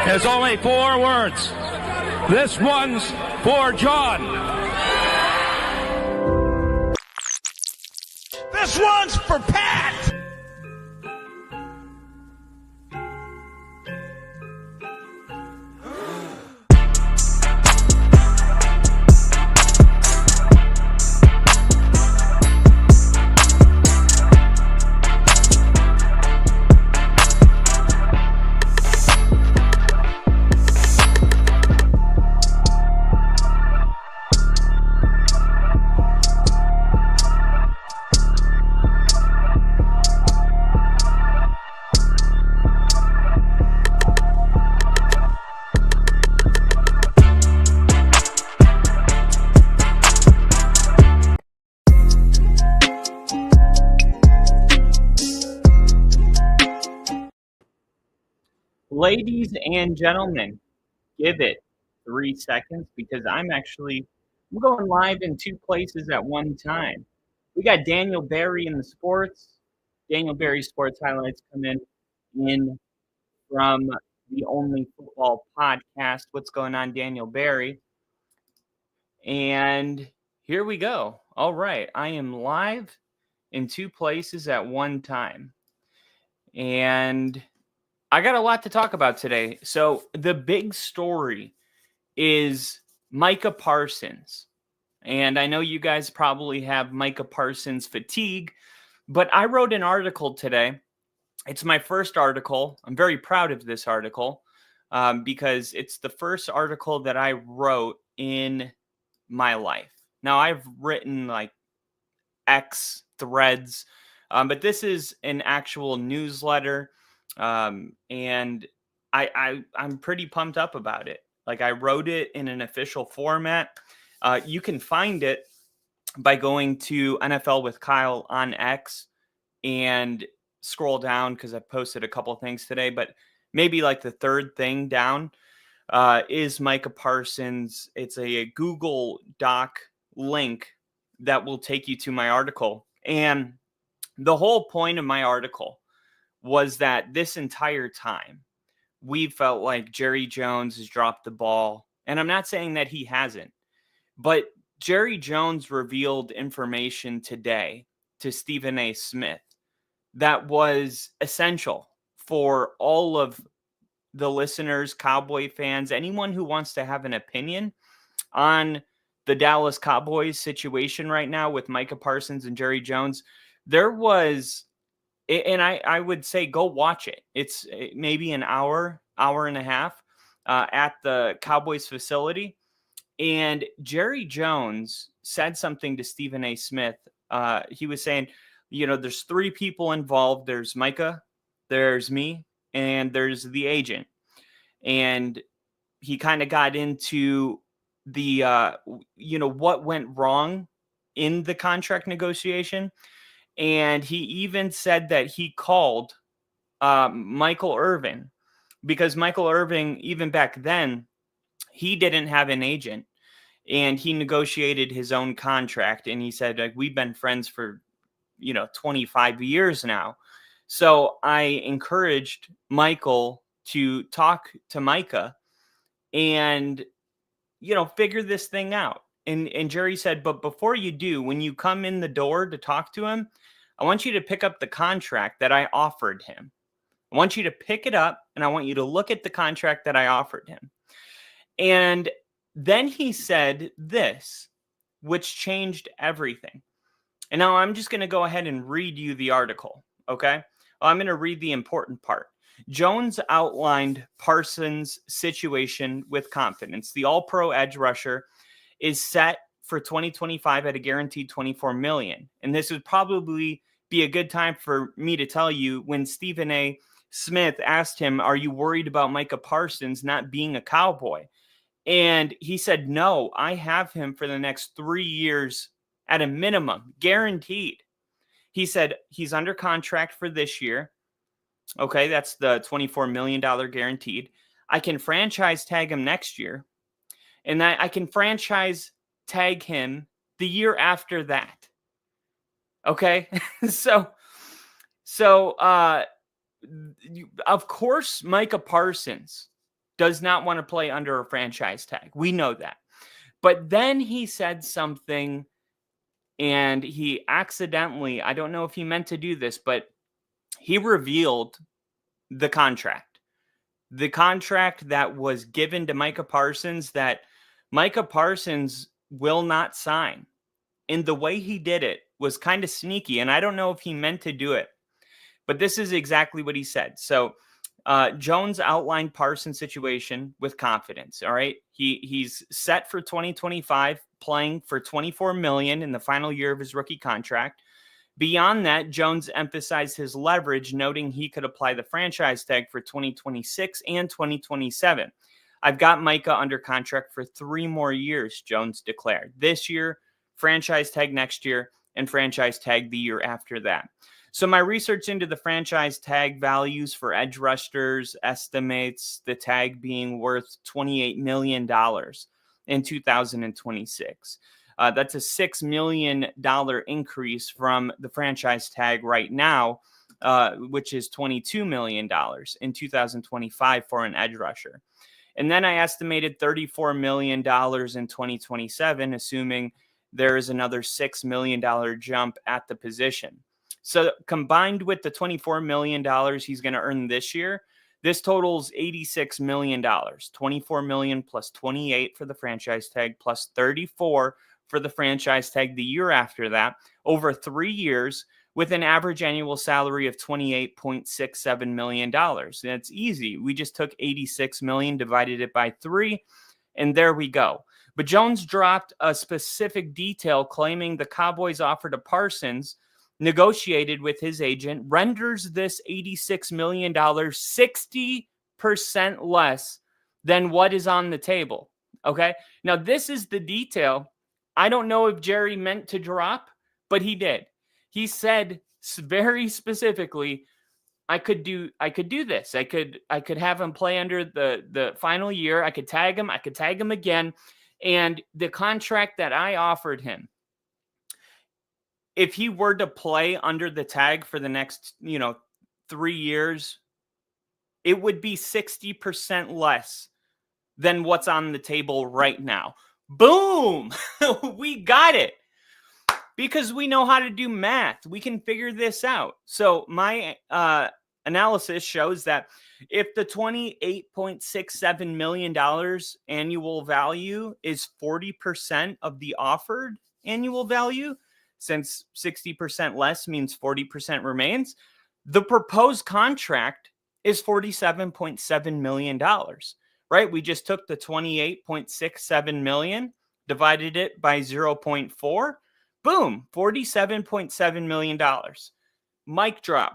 is only 4 words. This one's for John. This one's for Pat. Ladies and gentlemen, give it 3 seconds because I'm going live in 2 places at one time. We got Daniel Barry in the sports. Daniel Barry Sports Highlights come in from the Only Football podcast. What's going on, Daniel Barry? And here we go. All right, I am live in 2 places at one time. And I got a lot to talk about today. So the big story is Micah Parsons. And I know you guys probably have Micah Parsons fatigue, but I wrote an article today. It's my first article. I'm very proud of this article because it's the first article that I wrote in my life. Now, I've written like X threads, but this is an actual newsletter. And I'm pretty pumped up about it. Like, I wrote it in an official format. You can find it by going to NFL with Kyle on X and scroll down because I posted a couple things today, but maybe like the third thing down is Micah Parsons. It's a Google Doc link that will take you to my article. And the whole point of my article was that this entire time we felt like Jerry Jones has dropped the ball. And I'm not saying that he hasn't, but Jerry Jones revealed information today to Stephen A. Smith that was essential for all of the listeners, Cowboy fans, anyone who wants to have an opinion on the Dallas Cowboys situation right now with Micah Parsons and Jerry Jones. There was, and I would say go watch it. It's maybe an hour and a half at the Cowboys facility. And Jerry Jones said something to Stephen A. Smith. He was saying, there's 3 people involved. There's Micah, there's me, and there's the agent. And he kind of got into the, what went wrong in the contract negotiation. And he even said that he called Michael Irvin because Michael Irvin, even back then, he didn't have an agent and he negotiated his own contract. And he said, like, we've been friends for, 25 years now. So I encouraged Michael to talk to Micah and, figure this thing out. And Jerry said, but before you do, when you come in the door to talk to him, I want you to pick up the contract that I offered him. I want you to pick it up and I want you to look at the contract that I offered him. And then he said this, which changed everything. And now I'm just going to go ahead and read you the article. Okay. Well, I'm going to read the important part. Jones outlined Parsons' situation with confidence. The all-pro edge rusher is set for 2025 at a guaranteed $24 million. And this would probably be a good time for me to tell you when Stephen A. Smith asked him, are you worried about Micah Parsons not being a Cowboy? And he said, no, I have him for the next 3 years at a minimum, guaranteed. He said he's under contract for this year. Okay, that's the $24 million guaranteed. I can franchise tag him next year. And I can franchise tag him the year after that. Okay? So of course, Micah Parsons does not want to play under a franchise tag. We know that. But then he said something, and he accidentally, I don't know if he meant to do this, but he revealed the contract. The contract that was given to Micah Parsons that Micah Parsons will not sign. And the way he did it was kind of sneaky, and I don't know if he meant to do it. But this is exactly what he said. So Jones outlined Parsons' situation with confidence. All right. He's set for 2025, playing for $24 million in the final year of his rookie contract. Beyond that, Jones emphasized his leverage, noting he could apply the franchise tag for 2026 and 2027. I've got Micah under contract for 3 more years, Jones declared. This year, franchise tag next year, and franchise tag the year after that. So my research into the franchise tag values for edge rushers estimates the tag being worth $28 million in 2026. That's a $6 million increase from the franchise tag right now, which is $22 million in 2025 for an edge rusher. And then I estimated $34 million in 2027, assuming there is another $6 million jump at the position. So combined with the $24 million he's going to earn this year, this totals $86 million, $24 million plus 28 for the franchise tag plus 34 for the franchise tag the year after that, over 3 years with an average annual salary of $28.67 million. That's easy. We just took $86 million, divided it by 3, and there we go. But Jones dropped a specific detail claiming the Cowboys offer to Parsons, negotiated with his agent, renders this $86 million 60% less than what is on the table. Okay. Now, this is the detail I don't know if Jerry meant to drop, but he did. He said very specifically, I could do this. I could have him play under the final year. I could tag him again. And the contract that I offered him, if he were to play under the tag for the next, 3 years, it would be 60% less than what's on the table right now. Boom! We got it. Because we know how to do math. We can figure this out. So my analysis shows that if the $28.67 million annual value is 40% of the offered annual value, since 60% less means 40% remains, the proposed contract is $47.7 million, right? We just took the $28.67 million, divided it by 0.4, boom, $47.7 million. Micah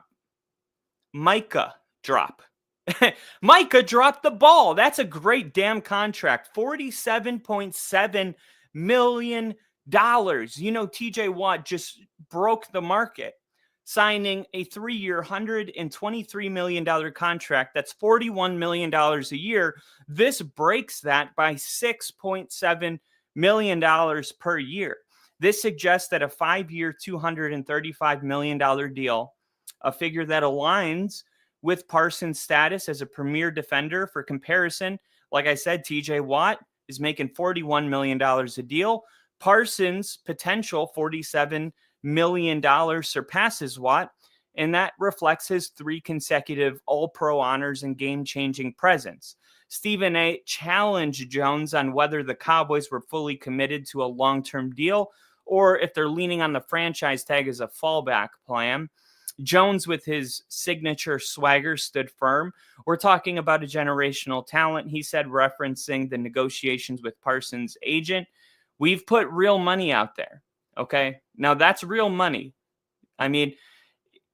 drop. Micah dropped the ball. That's a great damn contract. $47.7 million. TJ Watt just broke the market, signing a 3-year, $123 million contract. That's $41 million a year. This breaks that by $6.7 million per year. This suggests that a 5-year, $235 million deal, a figure that aligns with Parsons' status as a premier defender. For comparison, like I said, TJ Watt is making $41 million a deal. Parsons' potential $47 million surpasses Watt, and that reflects his 3 consecutive All-Pro honors and game-changing presence. Stephen A. challenged Jones on whether the Cowboys were fully committed to a long-term deal or if they're leaning on the franchise tag as a fallback plan. Jones, with his signature swagger, stood firm. We're talking about a generational talent, he said, referencing the negotiations with Parsons' agent. We've put real money out there, okay? Now, that's real money. I mean,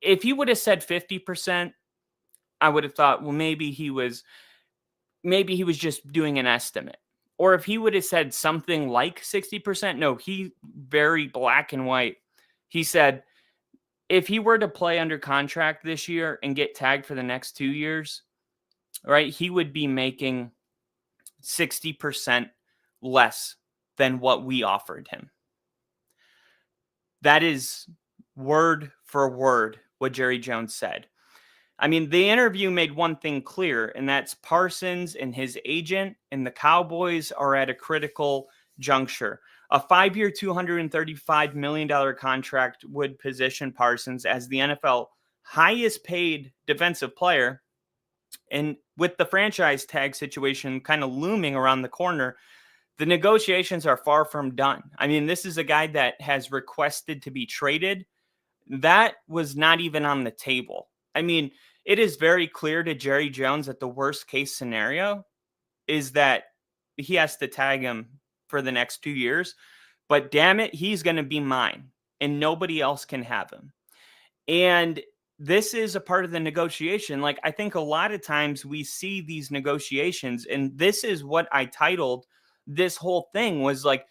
if he would have said 50%, I would have thought, well, maybe he was just doing an estimate. Or if he would have said something like 60%, no, he very black and white. He said, if he were to play under contract this year and get tagged for the next 2 years, right, he would be making 60% less than what we offered him. That is word for word what Jerry Jones said. I mean, the interview made one thing clear, and that's Parsons and his agent and the Cowboys are at a critical juncture. A 5-year, $235 million contract would position Parsons as the NFL highest paid defensive player. And with the franchise tag situation kind of looming around the corner, the negotiations are far from done. I mean, this is a guy that has requested to be traded. That was not even on the table. I mean, it is very clear to Jerry Jones that the worst case scenario is that he has to tag him for the next 2 years. But damn it, he's going to be mine and nobody else can have him. And this is a part of the negotiation. Like, I think a lot of times we see these negotiations, and this is what I titled this whole thing was like,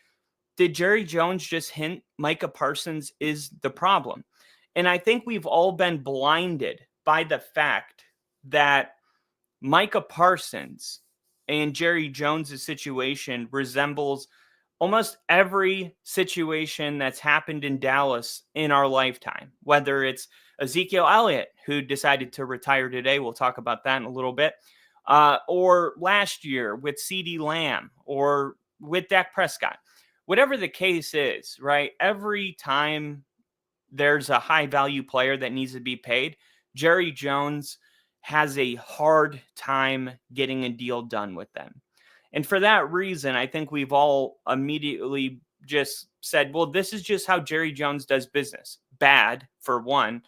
did Jerry Jones just hint Micah Parsons is the problem? And I think we've all been blinded by the fact that Micah Parsons and Jerry Jones' situation resembles almost every situation that's happened in Dallas in our lifetime, whether it's Ezekiel Elliott, who decided to retire today. We'll talk about that in a little bit. Or last year with CeeDee Lamb or with Dak Prescott. Whatever the case is, right? Every time there's a high value player that needs to be paid, Jerry Jones has a hard time getting a deal done with them. And for that reason, I think we've all immediately just said, well, this is just how Jerry Jones does business. Bad, for one.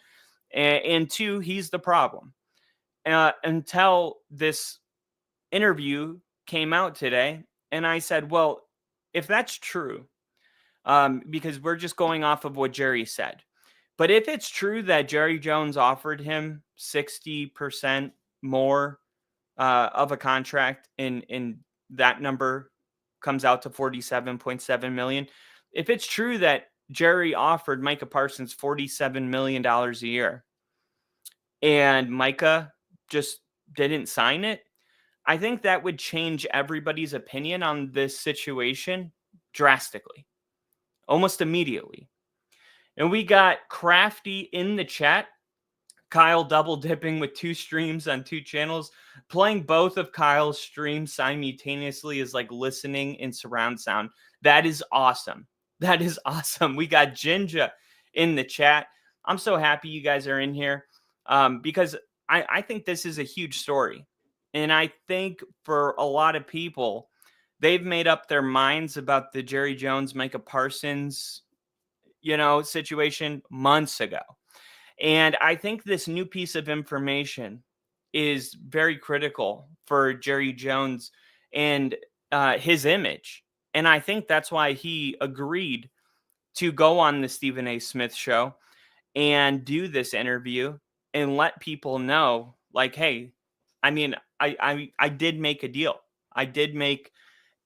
And two, he's the problem. Until this interview came out today, and I said, well, if that's true, because we're just going off of what Jerry said, but if it's true that Jerry Jones offered him 60% more of a contract, and that number comes out to $47.7 million. If it's true that Jerry offered Micah Parsons $47 million a year and Micah just didn't sign it, I think that would change everybody's opinion on this situation drastically, almost immediately. And we got Crafty in the chat. Kyle double dipping with 2 streams on 2 channels. Playing both of Kyle's streams simultaneously is like listening in surround sound. That is awesome. That is awesome. We got Jinja in the chat. I'm so happy you guys are in here because I think this is a huge story. And I think for a lot of people, they've made up their minds about the Jerry Jones, Micah Parsons, situation months ago. And I think this new piece of information is very critical for Jerry Jones and his image. And I think that's why he agreed to go on the Stephen A. Smith show and do this interview and let people know, like, hey, I mean, I did make a deal. I did make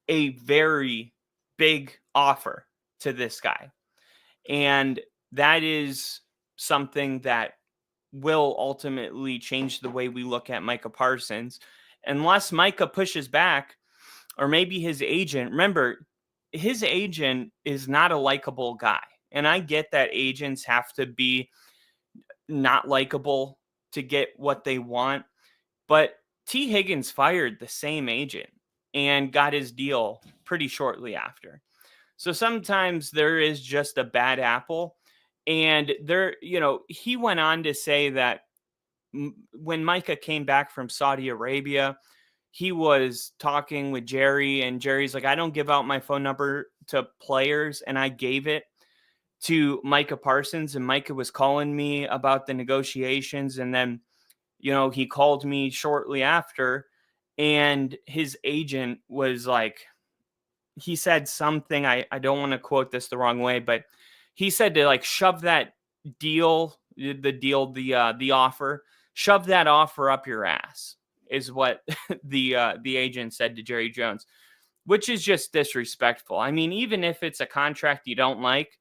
a very big offer to this guy. And that is something that will ultimately change the way we look at Micah Parsons. Unless Micah pushes back, or maybe his agent, remember, his agent is not a likable guy. And I get that agents have to be not likable to get what they want. But T. Higgins fired the same agent and got his deal pretty shortly after. So sometimes there is just a bad apple. And he went on to say that when Micah came back from Saudi Arabia, he was talking with Jerry, and Jerry's like, I don't give out my phone number to players. And I gave it to Micah Parsons, and Micah was calling me about the negotiations. And then, he called me shortly after, and his agent was like, he said something, I don't want to quote this the wrong way, but he said to like shove that deal, the offer, shove that offer up your ass, is what the agent said to Jerry Jones, which is just disrespectful. I mean, even if it's a contract you don't like,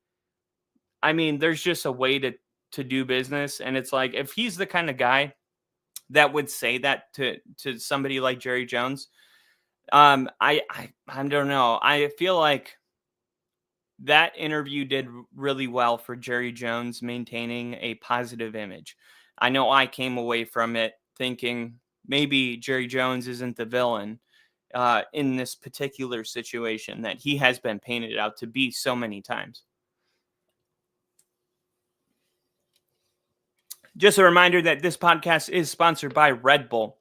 I mean, there's just a way to do business. And it's like, if he's the kind of guy that would say that to somebody like Jerry Jones, I don't know. I feel like that interview did really well for Jerry Jones maintaining a positive image. I know I came away from it thinking maybe Jerry Jones isn't the villain in this particular situation that he has been painted out to be so many times. Just a reminder that this podcast is sponsored by Red Bull.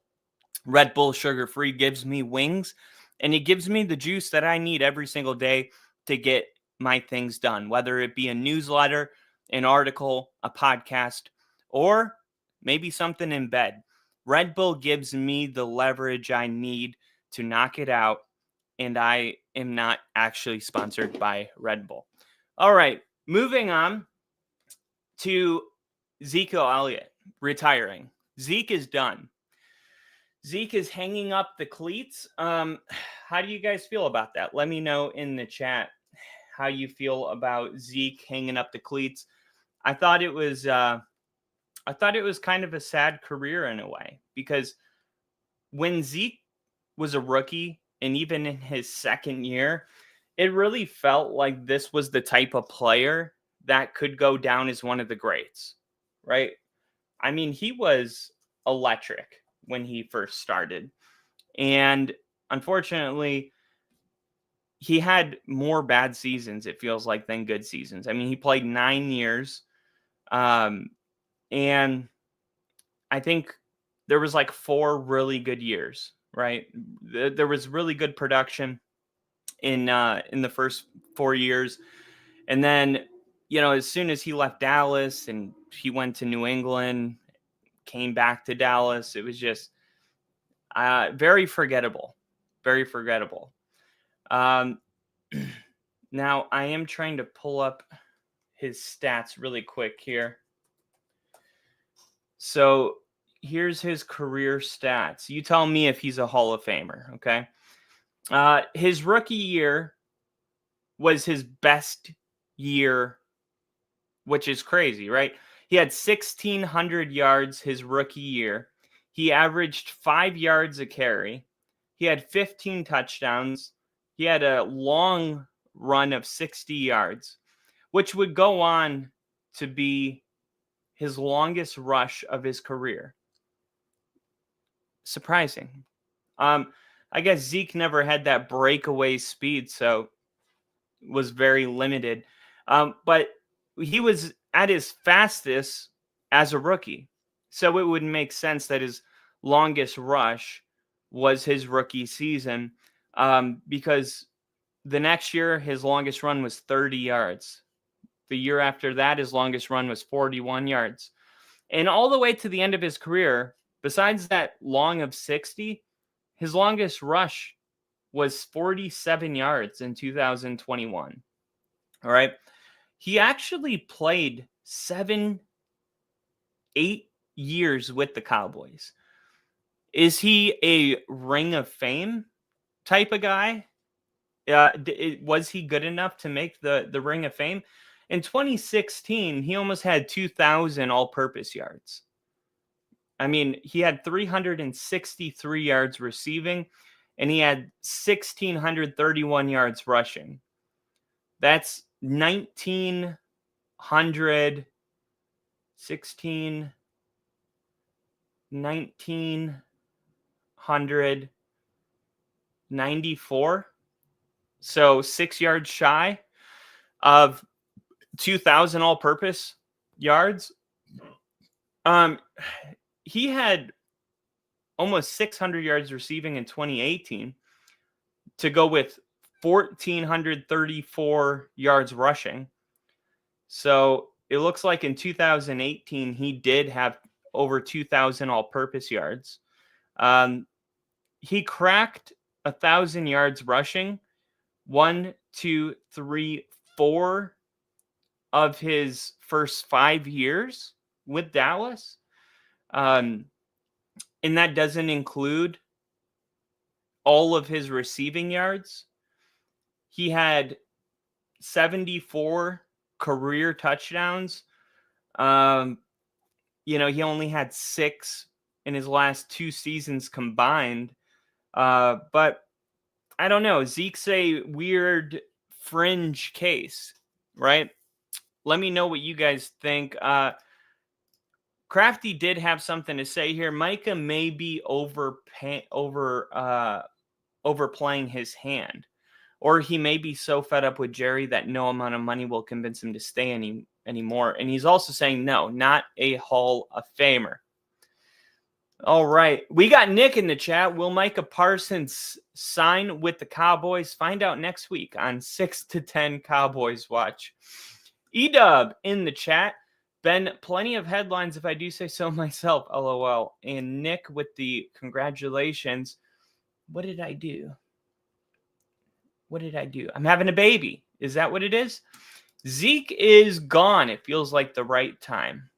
Red Bull sugar-free gives me wings, and it gives me the juice that I need every single day to get my things done, whether it be a newsletter, an article, a podcast, or maybe something in bed. Red Bull gives me the leverage I need to knock it out, and I am not actually sponsored by Red Bull. All right, moving on to Ezekiel Elliott retiring. Zeke is done. Zeke is hanging up the cleats. How do you guys feel about that? Let me know in the chat how you feel about Zeke hanging up the cleats. I thought it was kind of a sad career in a way, because when Zeke was a rookie and even in his second year, it really felt like this was the type of player that could go down as one of the greats, right? I mean, he was electric when he first started. And unfortunately, he had more bad seasons, it feels like, than good seasons. I mean, he played 9 years. And I think there was like 4 really good years, right? There was really good production in the first 4 years. And then, as soon as he left Dallas and he went to New England, came back to Dallas, it was just very forgettable. Very forgettable. Now, I am trying to pull up his stats really quick here. So here's his career stats. You tell me if he's a Hall of Famer, okay? His rookie year was his best year, which is crazy, right? He had 1,600 yards his rookie year. He averaged 5 yards a carry. He had 15 touchdowns. He had a long run of 60 yards, which would go on to be his longest rush of his career. Surprising. I guess Zeke never had that breakaway speed, so was very limited. But he was at his fastest as a rookie. So it would make sense that his longest rush was his rookie season, because the next year, his longest run was 30 yards. The year after that, his longest run was 41 yards. And all the way to the end of his career, besides that long of 60, his longest rush was 47 yards in 2021. All right. He actually played 8 years with the Cowboys. Is he a Ring of Fame type of guy? Was he good enough to make the Ring of Fame? In 2016, he almost had 2,000 all-purpose yards. I mean, he had 363 yards receiving, and he had 1,631 yards rushing. That's 1,994. So 6 yards shy of 2,000 all-purpose yards. He had almost 600 yards receiving in 2018 to go with 1,434 yards rushing. So it looks like in 2018, he did have over 2,000 all-purpose yards. He cracked 1,000 yards rushing 1, 2, 3, 4 of his first 5 years with Dallas. And that doesn't include all of his receiving yards. He had 74 career touchdowns. He only had 6 in his last 2 seasons combined. But I don't know. Zeke's a weird fringe case, right? Let me know what you guys think. Crafty did have something to say here. Micah may be overplaying his hand, or he may be so fed up with Jerry that no amount of money will convince him to stay anymore. And he's also saying no, not a Hall of Famer. All right. We got Nick in the chat. Will Micah Parsons sign with the Cowboys? Find out next week on 6 to 10 Cowboys Watch. Edub in the chat. Been plenty of headlines, if I do say so myself, LOL. And Nick with the congratulations. What did I do? I'm having a baby. Is that what it is? Zeke is gone. It feels like the right time.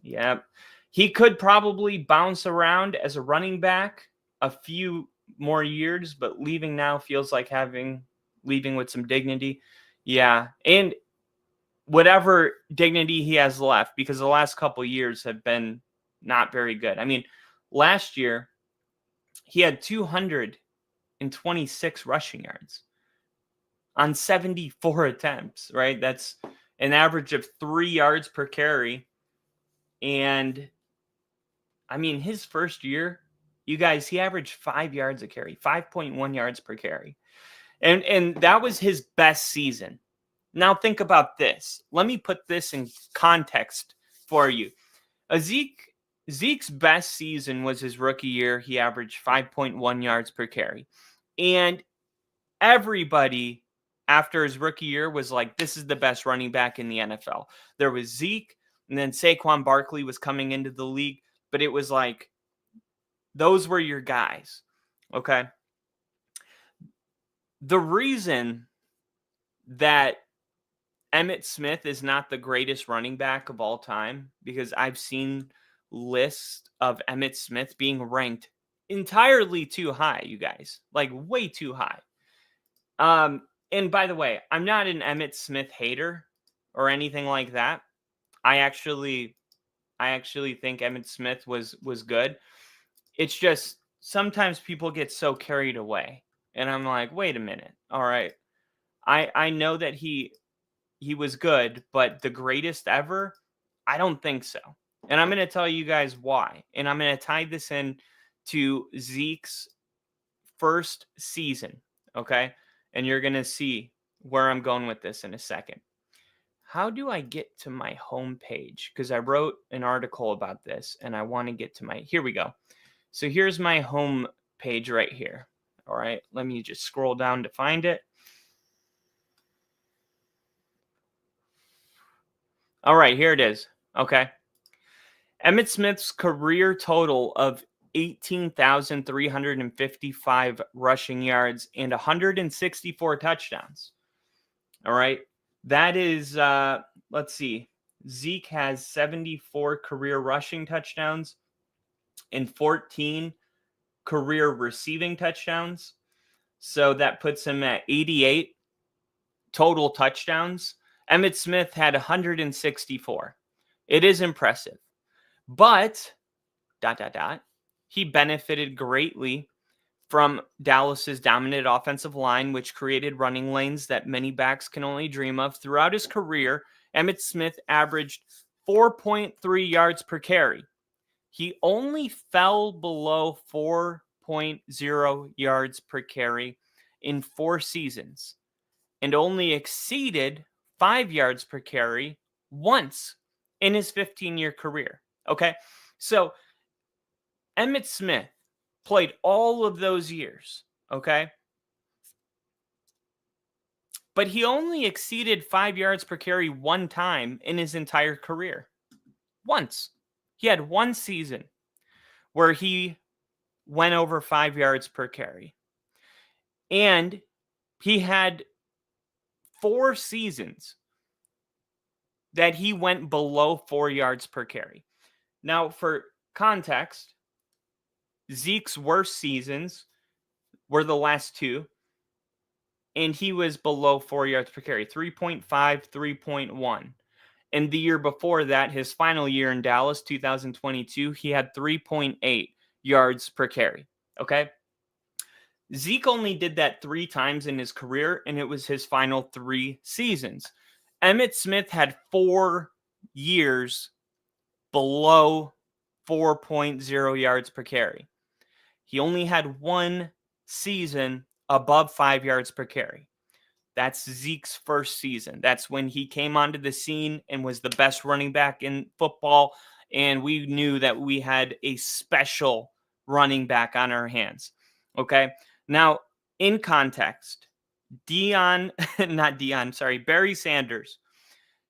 Yep. He could probably bounce around as a running back a few more years, but leaving now feels like leaving with some dignity. Yeah. And whatever dignity he has left, because the last couple years have been not very good. I mean, last year he had 226 rushing yards on 74 attempts, right? That's an average of 3 yards per carry. And I mean, his first year, you guys, he averaged 5 yards a carry, 5.1 yards per carry. And that was his best season. Now think about this. Let me put this in context for you. Zeke's best season was his rookie year. He averaged 5.1 yards per carry. And everybody after his rookie year was like, this is the best running back in the NFL. There was Zeke, and then Saquon Barkley was coming into the league. But it was like, those were your guys, okay? The reason that Emmitt Smith is not the greatest running back of all time, because I've seen lists of Emmitt Smith being ranked entirely too high, you guys. Like, way too high. And by the way, I'm not an Emmitt Smith hater or anything like that. I actually think Emmitt Smith was good. It's just sometimes people get so carried away. And I'm like, wait a minute. All right. I know that he was good, but the greatest ever? I don't think so. And I'm going to tell you guys why. And I'm going to tie this in to Zeke's first season. Okay. And you're going to see where I'm going with this in a second. How do I get to my home page? Because I wrote an article about this and I want to get to here we go. So here's my home page right here. All right, let me just scroll down to find it. All right, here it is. Okay. Emmitt Smith's career total of 18,355 rushing yards and 164 touchdowns. All right. That is, let's see. Zeke has 74 career rushing touchdowns and 14 career receiving touchdowns. So that puts him at 88 total touchdowns. Emmitt Smith had 164. It is impressive. But, he benefited greatly from Dallas's dominant offensive line, which created running lanes that many backs can only dream of. Throughout his career, Emmitt Smith averaged 4.3 yards per carry. He only fell below 4.0 yards per carry in 4 seasons and only exceeded 5 yards per carry once in his 15-year career. Okay, so Emmitt Smith played all of those years, okay? But he only exceeded 5 yards per carry one time in his entire career. Once. He had one season where he went over 5 yards per carry. And he had 4 seasons that he went below 4 yards per carry. Now, for context, Zeke's worst seasons were the last 2, and he was below 4 yards per carry, 3.5, 3.1. And the year before that, his final year in Dallas, 2022, he had 3.8 yards per carry, okay? Zeke only did that 3 times in his career, and it was his final 3 seasons. Emmitt Smith had 4 years below 4.0 yards per carry. He only had one season above 5 yards per carry. That's Zeke's first season. That's when he came onto the scene and was the best running back in football. And we knew that we had a special running back on our hands. Okay. Now, in context, Barry Sanders,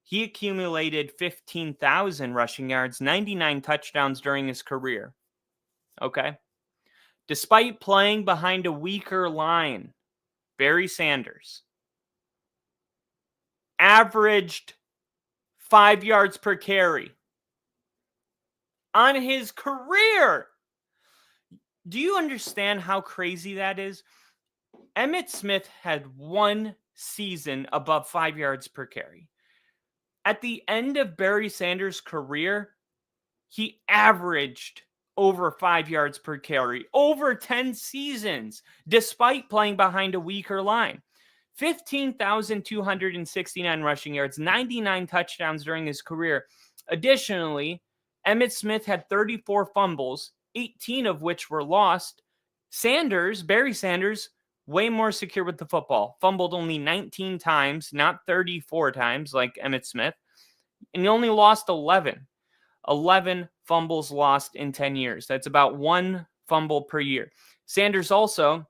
he accumulated 15,000 rushing yards, 99 touchdowns during his career. Okay. Despite playing behind a weaker line, Barry Sanders averaged 5 yards per carry on his career. Do you understand how crazy that is? Emmitt Smith had one season above 5 yards per carry. At the end of Barry Sanders' career, he averaged over 5 yards per carry over 10 seasons, despite playing behind a weaker line. 15,269 rushing yards, 99 touchdowns during his career. Additionally, Emmitt Smith had 34 fumbles, 18 of which were lost. Barry Sanders, way more secure with the football. Fumbled only 19 times, not 34 times like Emmitt Smith. And he only lost 11. 11 fumbles lost in 10 years. That's about one fumble per year. Sanders also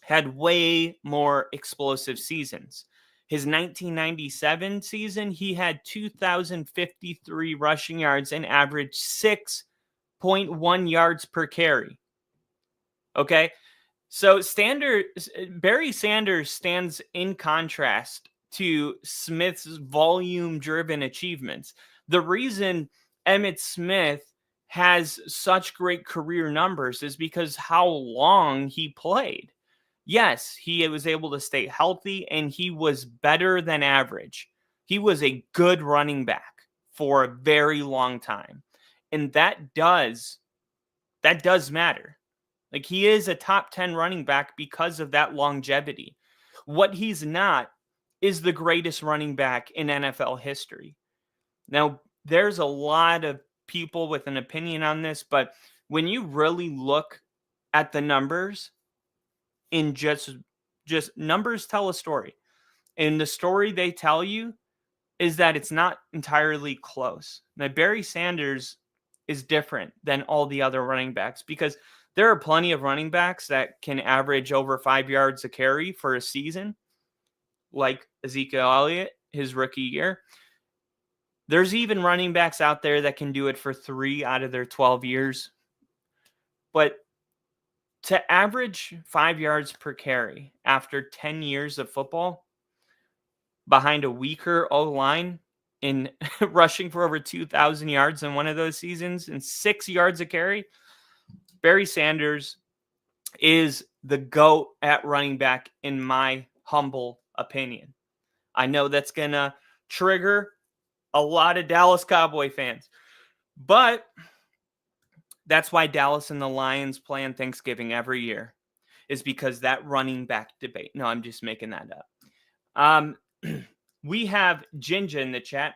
had way more explosive seasons. His 1997 season, he had 2,053 rushing yards and averaged 6.1 yards per carry. Okay, so Barry Sanders stands in contrast to Smith's volume-driven achievements. The reason Emmitt Smith has such great career numbers is because how long he played. Yes, he was able to stay healthy, and he was better than average. He was a good running back for a very long time. And that does matter. Like, he is a top 10 running back because of that longevity. What he's not is the greatest running back in NFL history. Now, there's a lot of people with an opinion on this, but when you really look at the numbers, in just numbers tell a story. And the story they tell you is that it's not entirely close. Now, Barry Sanders is different than all the other running backs because there are plenty of running backs that can average over 5 yards a carry for a season, like Ezekiel Elliott, his rookie year. There's even running backs out there that can do it for 3 out of their 12 years. But to average 5 yards per carry after 10 years of football behind a weaker O-line in rushing for over 2,000 yards in one of those seasons and 6 yards a carry, Barry Sanders is the GOAT at running back in my humble opinion. I know that's going to trigger a lot of Dallas Cowboy fans, but that's why Dallas and the Lions play on Thanksgiving every year, is because that running back debate. No, I'm just making that up. We have Jinja in the chat.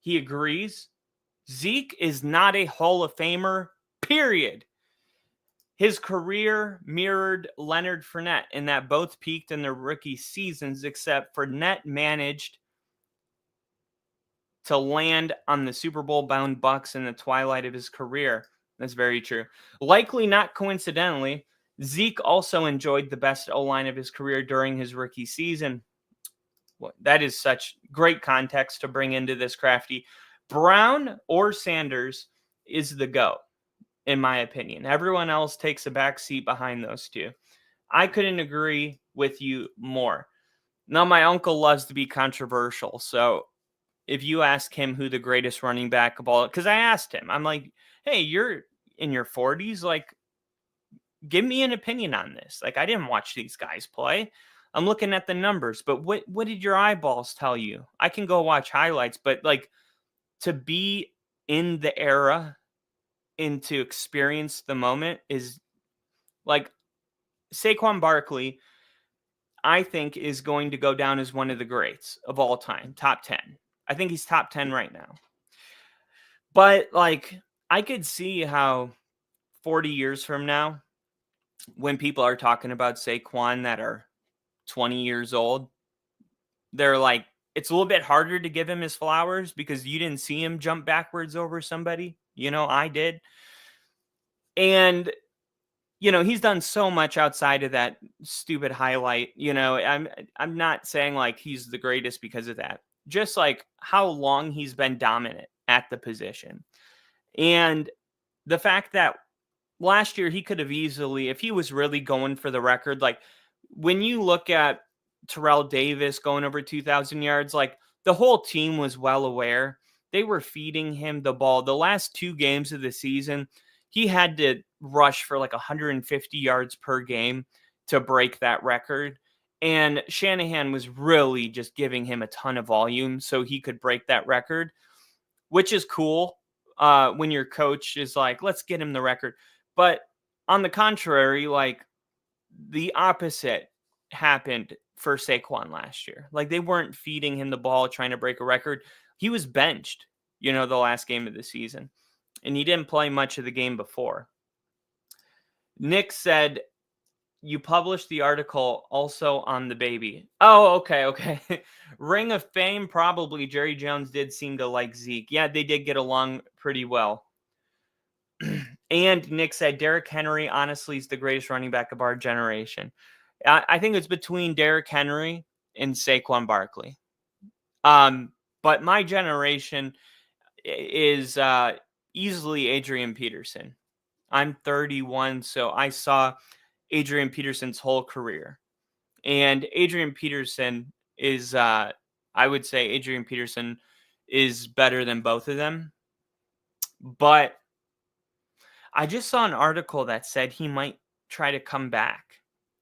He agrees. Zeke is not a Hall of Famer, period. His career mirrored Leonard Fournette in that both peaked in their rookie seasons, except Fournette managed to land on the Super Bowl-bound Bucs in the twilight of his career. That's very true. Likely not coincidentally, Zeke also enjoyed the best O-line of his career during his rookie season. That is such great context to bring into this, Crafty. Brown or Sanders is the GOAT, in my opinion. Everyone else takes a back seat behind those two. I couldn't agree with you more. Now, my uncle loves to be controversial, so if you ask him who the greatest running back of all, because I asked him, I'm like, hey, you're in your 40s, like, give me an opinion on this. Like, I didn't watch these guys play. I'm looking at the numbers, but what did your eyeballs tell you? I can go watch highlights, but like, to be in the era and to experience the moment is like Saquon Barkley, I think, is going to go down as one of the greats of all time, top 10. I think he's top 10 right now. But like, I could see how 40 years from now, when people are talking about Saquon that are 20 years old, they're like, it's a little bit harder to give him his flowers because you didn't see him jump backwards over somebody. I did. And, he's done so much outside of that stupid highlight. I'm not saying like he's the greatest because of that. Just like how long he's been dominant at the position. And the fact that last year he could have easily, if he was really going for the record, like when you look at Terrell Davis going over 2,000 yards, like the whole team was well aware. They were feeding him the ball. The last 2 games of the season, he had to rush for like 150 yards per game to break that record. And Shanahan was really just giving him a ton of volume so he could break that record, which is cool when your coach is like, let's get him the record. But on the contrary, like the opposite happened for Saquon last year. Like they weren't feeding him the ball, trying to break a record. He was benched, the last game of the season, and he didn't play much of the game before. Nick said, you published the article also on the baby. Oh, okay. Ring of Fame, probably. Jerry Jones did seem to like Zeke. Yeah, they did get along pretty well. And Nick said, Derrick Henry, honestly, is the greatest running back of our generation. I think it's between Derrick Henry and Saquon Barkley. But my generation is easily Adrian Peterson. I'm 31, so I saw Adrian Peterson's whole career. And Adrian Peterson is, I would say Adrian Peterson is better than both of them. But I just saw an article that said he might try to come back.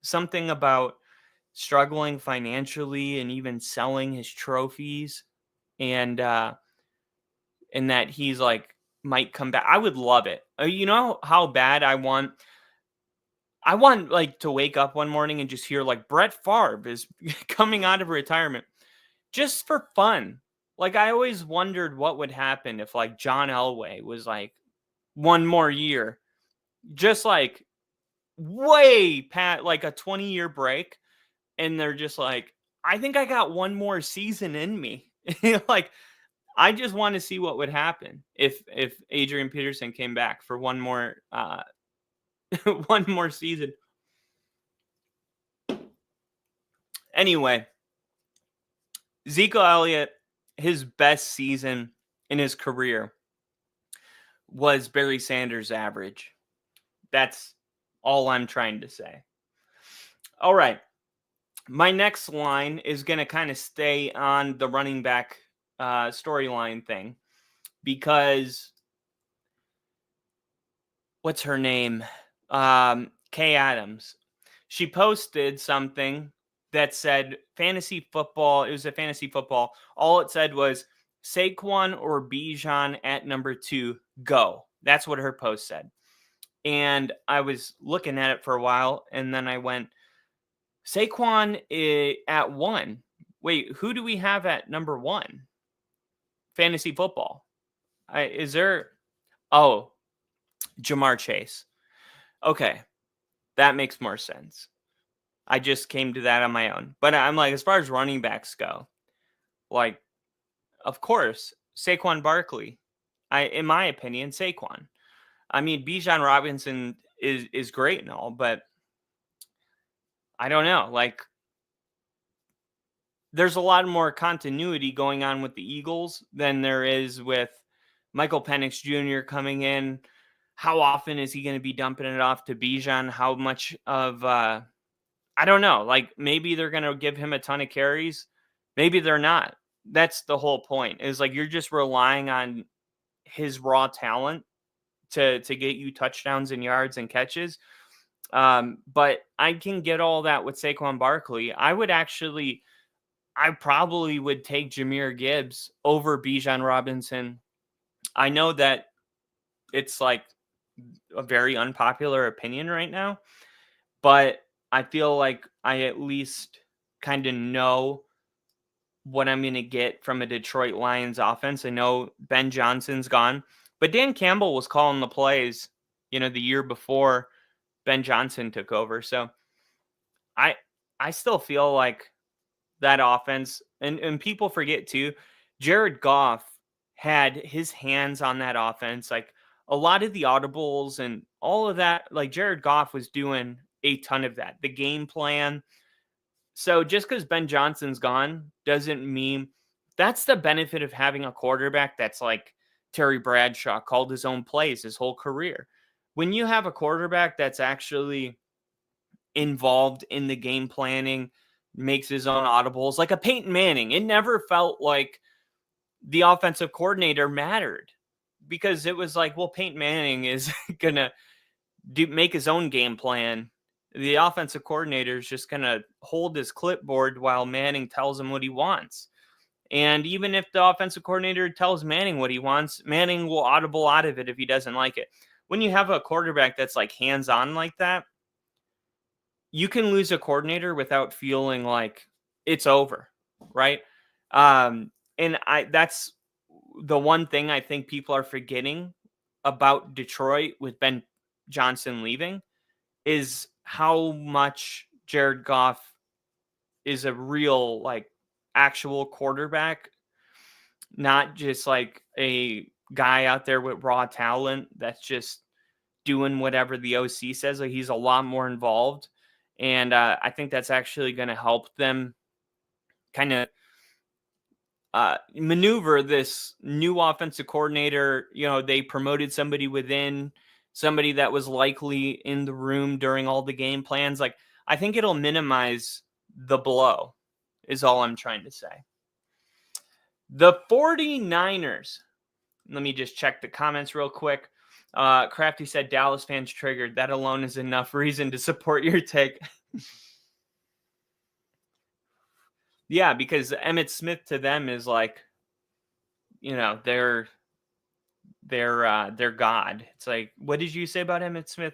Something about struggling financially and even selling his trophies, and that he's like might come back. I would love it. You know how bad I want like to wake up one morning and just hear like Brett Favre is coming out of retirement just for fun. Like I always wondered what would happen if like John Elway was like one more year, just like way past like a 20-year break. And they're just like, I think I got one more season in me. Like, I just want to see what would happen if Adrian Peterson came back for one more one more season. Anyway, Zeke Elliott, his best season in his career was Barry Sanders' average. That's all I'm trying to say. All right. My next line is going to kind of stay on the running back storyline thing because what's her name? Kay Adams. She posted something that said fantasy football. It was a fantasy football. All it said was Saquon or Bijan at number 2, go. That's what her post said. And I was looking at it for a while, and then I went, Saquon at 1. Wait, who do we have at number 1? Fantasy football. Is there? Oh, Jamar Chase. Okay, that makes more sense. I just came to that on my own. But I'm like, as far as running backs go, like, of course, Saquon Barkley. In my opinion, Saquon. I mean, Bijan Robinson is great and all, but I don't know. Like, there's a lot more continuity going on with the Eagles than there is with Michael Penix Jr. coming in. How often is he going to be dumping it off to Bijan? How much of, I don't know. Like, maybe they're going to give him a ton of carries. Maybe they're not. That's the whole point, is like you're just relying on his raw talent to get you touchdowns and yards and catches. But I can get all that with Saquon Barkley. I probably would take Jahmyr Gibbs over Bijan Robinson. I know that it's like a very unpopular opinion right now, but I feel like I at least kind of know what I'm going to get from a Detroit Lions offense. I know Ben Johnson's gone. But Dan Campbell was calling the plays, the year before Ben Johnson took over. So I still feel like that offense, and people forget too, Jared Goff had his hands on that offense. Like a lot of the audibles and all of that, like Jared Goff was doing a ton of that. The game plan. So just because Ben Johnson's gone doesn't mean that's the benefit of having a quarterback that's like Terry Bradshaw, called his own plays his whole career. When you have a quarterback that's actually involved in the game planning, makes his own audibles, like a Peyton Manning, it never felt like the offensive coordinator mattered, because it was like, well, Peyton Manning is going to make his own game plan. The offensive coordinator is just going to hold his clipboard while Manning tells him what he wants. And even if the offensive coordinator tells Manning what he wants, Manning will audible out of it if he doesn't like it. When you have a quarterback that's like hands-on like that, you can lose a coordinator without feeling like it's over, right? And that's the one thing I think people are forgetting about Detroit with Ben Johnson leaving, is how much Jared Goff is a real, like, actual quarterback, not just like a guy out there with raw talent that's just doing whatever the OC says. Like, he's a lot more involved. And I think that's actually going to help them kind of maneuver this new offensive coordinator. They promoted somebody within, somebody that was likely in the room during all the game plans. Like, I think it'll minimize the blow, is all I'm trying to say. The 49ers. Let me just check the comments real quick. Crafty said Dallas fans triggered. That alone is enough reason to support your take. Yeah, because Emmitt Smith to them is like, they're God. It's like, what did you say about Emmitt Smith?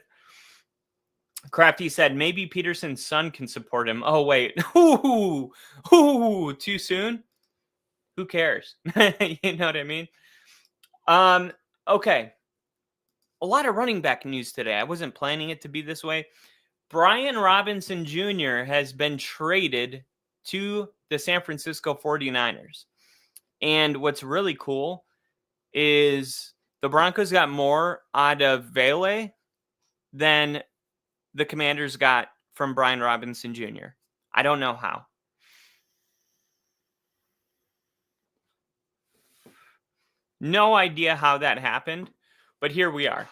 Crafty said maybe Peterson's son can support him. Oh wait, too soon. Who cares? You know what I mean? Okay. A lot of running back news today. I wasn't planning it to be this way. Brian Robinson Jr. has been traded to the San Francisco 49ers. And what's really cool is the Broncos got more out of Vele than the Commanders got from Brian Robinson Jr. I don't know how. No idea how that happened, but here we are.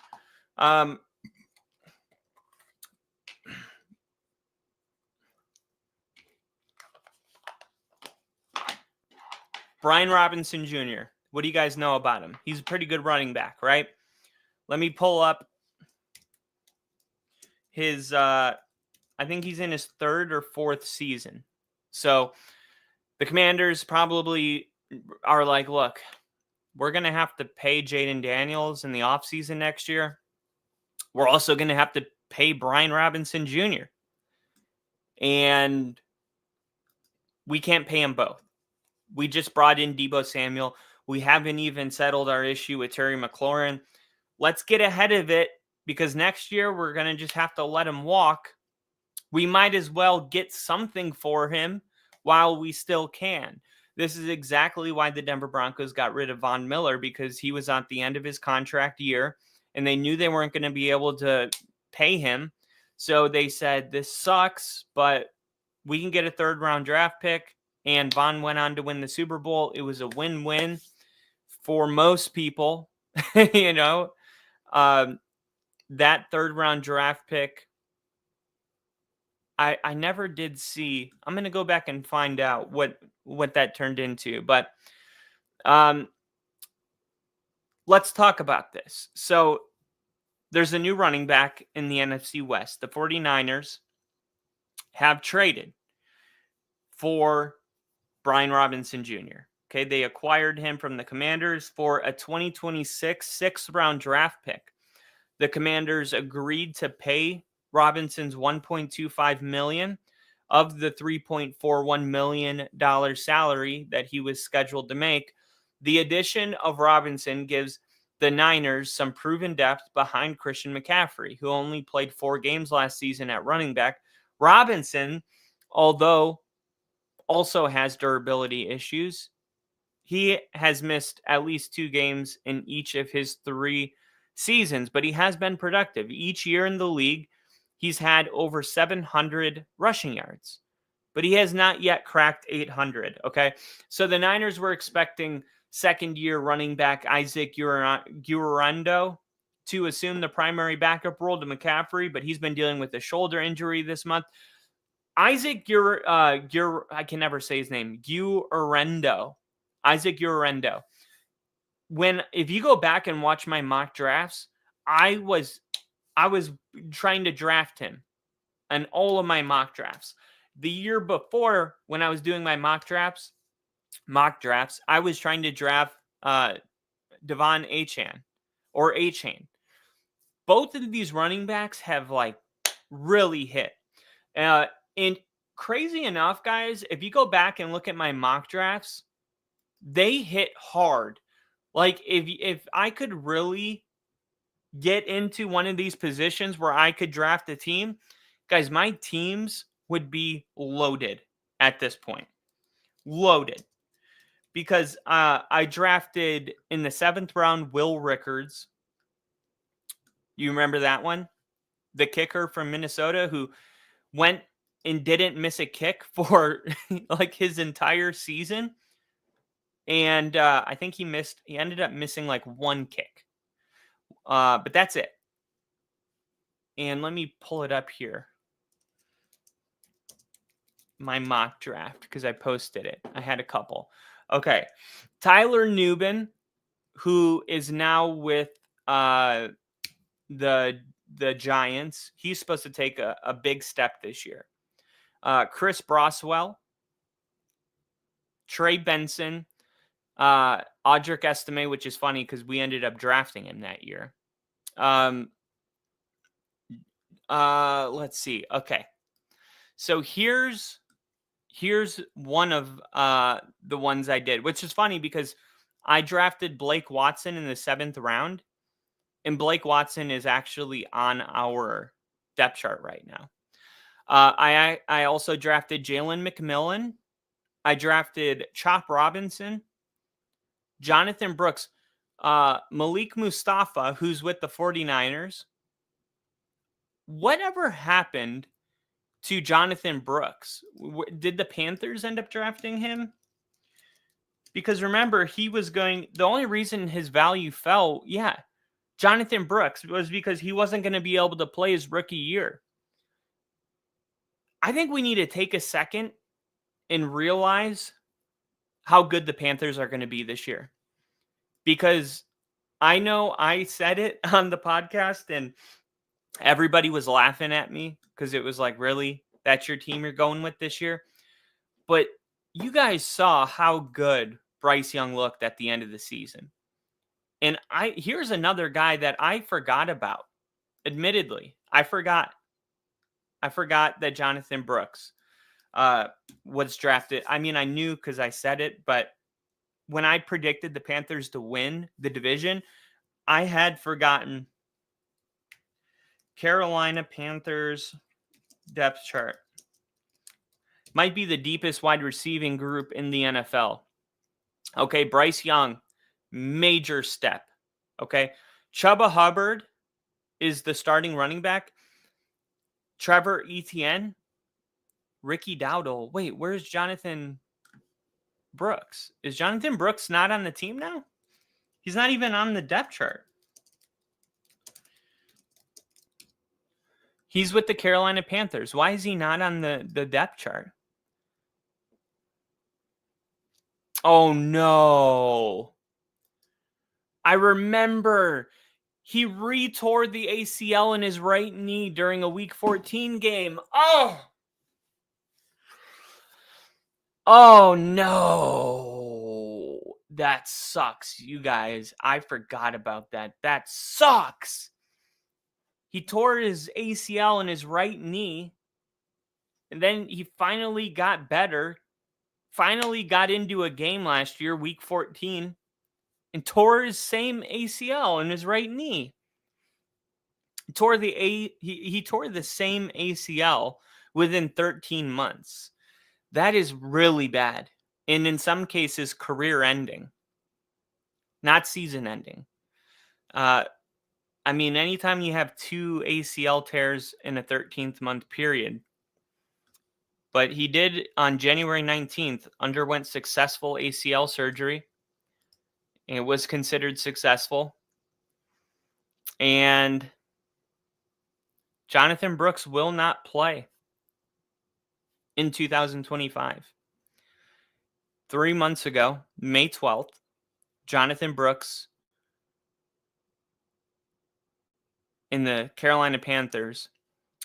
Brian Robinson Jr., what do you guys know about him? He's a pretty good running back, right? Let me pull up his, I think he's in his third or fourth season. So the Commanders probably are like, look, we're going to have to pay Jaden Daniels in the offseason next year. We're also going to have to pay Brian Robinson Jr. And we can't pay them both. We just brought in Deebo Samuel. We haven't even settled our issue with Terry McLaurin. Let's get ahead of it, because next year we're going to just have to let him walk. We might as well get something for him while we still can. This is exactly why the Denver Broncos got rid of Von Miller, because he was at the end of his contract year and they knew they weren't going to be able to pay him. So they said, this sucks, but we can get a third-round draft pick. And Von went on to win the Super Bowl. It was a win-win for most people. That third-round draft pick, I never did see. I'm going to go back and find out what that turned into. But let's talk about this. So there's a new running back in the NFC West. The 49ers have traded for Brian Robinson Jr. Okay, they acquired him from the Commanders for a 2026 sixth-round draft pick. The Commanders agreed to pay Robinson's $1.25 million of the $3.41 million salary that he was scheduled to make. The addition of Robinson gives the Niners some proven depth behind Christian McCaffrey, who only played 4 games last season at running back. Robinson, although also has durability issues, he has missed at least 2 games in each of his 3 seasons, but he has been productive. Each year in the league, he's had over 700 rushing yards, but he has not yet cracked 800, okay? So the Niners were expecting second-year running back Isaac Guerrero to assume the primary backup role to McCaffrey, but he's been dealing with a shoulder injury this month. Isaac I can never say his name, Isaac Guerrero. If you go back and watch my mock drafts, I was trying to draft him in all of my mock drafts. The year before, when I was doing my mock drafts, I was trying to draft Devon Achane. Both of these running backs have like really hit. And crazy enough, guys, if you go back and look at my mock drafts, they hit hard. Like if I could really get into one of these positions where I could draft a team, guys, my teams would be loaded at this point. Loaded. Because I drafted in the 7th round Will Rickards. You remember that one? The kicker from Minnesota who went and didn't miss a kick for like his entire season. And I think he ended up missing like 1 kick. But that's it. And let me pull it up here. My mock draft, because I posted it. I had a couple. Okay. Tyler Nubin, who is now with the Giants. He's supposed to take a big step this year. Chris Broswell, Trey Benson, Audric Estime, which is funny because we ended up drafting him that year. Let's see. Okay. So here's one of the ones I did, which is funny because I drafted Blake Watson in the 7th round, and Blake Watson is actually on our depth chart right now. I also drafted Jalen McMillan. I drafted Chop Robinson, Jonathan Brooks, Malik Mustafa, who's with the 49ers. Whatever happened to Jonathan Brooks? Did the Panthers end up drafting him? Because remember, the only reason his value fell, Jonathan Brooks, was because he wasn't going to be able to play his rookie year. I think we need to take a second and realize how good the Panthers are going to be this year. Because I know I said it on the podcast and everybody was laughing at me because it was like, really? That's your team you're going with this year? But you guys saw how good Bryce Young looked at the end of the season. And here's another guy that I forgot about. Admittedly, I forgot that Jonathan Brooks was drafted. I mean, I knew because I said it, but when I predicted the Panthers to win the division, I had forgotten Carolina Panthers depth chart. Might be the deepest wide receiving group in the NFL. Okay, Bryce Young, major step. Okay, Chuba Hubbard is the starting running back. Trevor Etienne, Ricky Dowdle. Wait, where's Jonathan Brooks? Is Jonathan Brooks not on the team now? He's not even on the depth chart. He's with the Carolina Panthers. Why is he not on the depth chart? Oh, no. I remember he retore the ACL in his right knee during a Week 14 game. Oh, no. That sucks, you guys. I forgot about that. That sucks. He tore his ACL in his right knee, and then he finally got better, finally got into a game last year, Week 14, and tore his same ACL in his right knee. He tore the same ACL within 13 months. That is really bad. And in some cases, career ending, not season ending. I mean, anytime you have 2 ACL tears in a 13th month period, but he did on January 19th, underwent successful ACL surgery. It was considered successful. And Jonathan Brooks will not play in 2025. 3 months ago, May 12th, Jonathan Brooks and the Carolina Panthers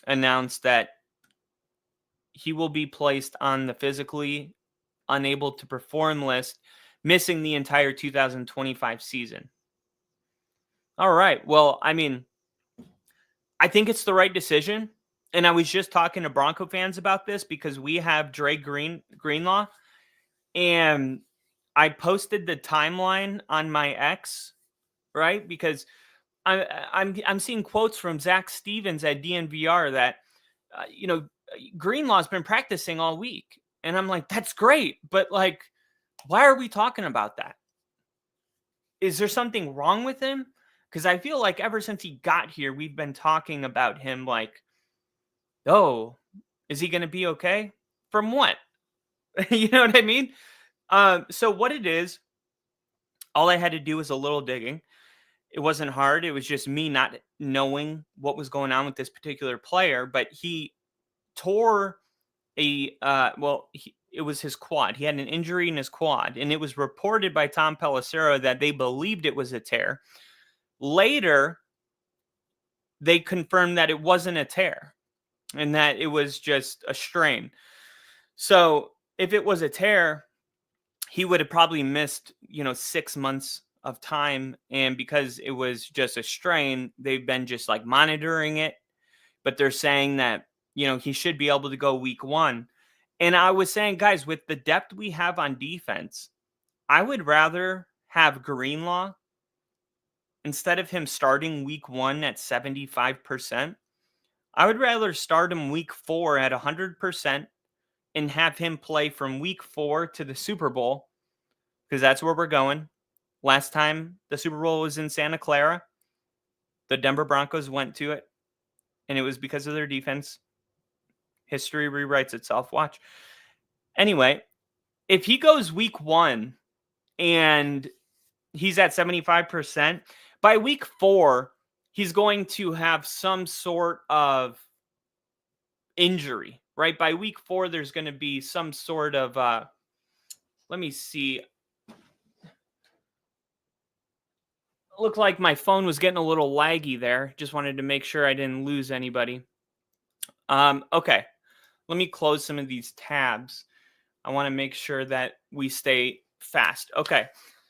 announced that he will be placed on the physically unable to perform list, missing the entire 2025 season. All right. Well, I mean, I think it's the right decision. And I was just talking to Bronco fans about this because we have Dre Greenlaw, and I posted the timeline on my X, right? Because I'm seeing quotes from Zach Stevens at DNVR that Greenlaw's been practicing all week, and I'm like, that's great, but like, why are we talking about that? Is there something wrong with him? Because I feel like ever since he got here, we've been talking about him like, oh, is he going to be okay? From what? You know what I mean? So what it is, all I had to do was a little digging. It wasn't hard. It was just me not knowing what was going on with this particular player, but he tore it was his quad. He had an injury in his quad, and it was reported by Tom Pelissero that they believed it was a tear. Later, they confirmed that it wasn't a tear and that it was just a strain. So if it was a tear, he would have probably missed, 6 months of time. And because it was just a strain, they've been just like monitoring it. But they're saying that, he should be able to go week 1. And I was saying, guys, with the depth we have on defense, I would rather have Greenlaw instead of him starting week 1 at 75%. I would rather start him week 4 at 100% and have him play from week 4 to the Super Bowl, because that's where we're going. Last time the Super Bowl was in Santa Clara, the Denver Broncos went to it, and it was because of their defense. History rewrites itself. Watch. Anyway, if he goes week 1 and he's at 75%, by week 4, he's going to have some sort of injury, right? By week 4, there's going to be some sort of, let me see. Looked like my phone was getting a little laggy there. Just wanted to make sure I didn't lose anybody. Okay. Let me close some of these tabs. I want to make sure that we stay fast. Okay.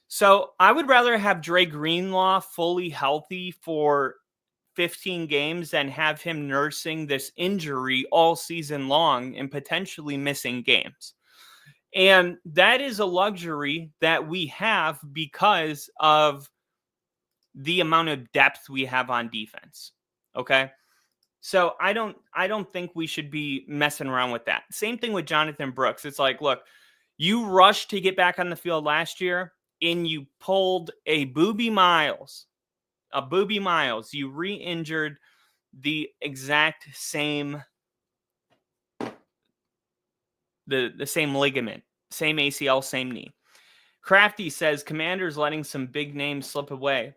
So I would rather have Dre Greenlaw fully healthy for 15 games than have him nursing this injury all season long and potentially missing games. And that is a luxury that we have because of the amount of depth we have on defense. Okay. So I don't think we should be messing around with that. Same thing with Jonathan Brooks. It's like, look, you rushed to get back on the field last year and you pulled a Booby Miles. You re-injured the exact same, the same ligament, same ACL, same knee. Crafty says Commanders letting some big names slip away.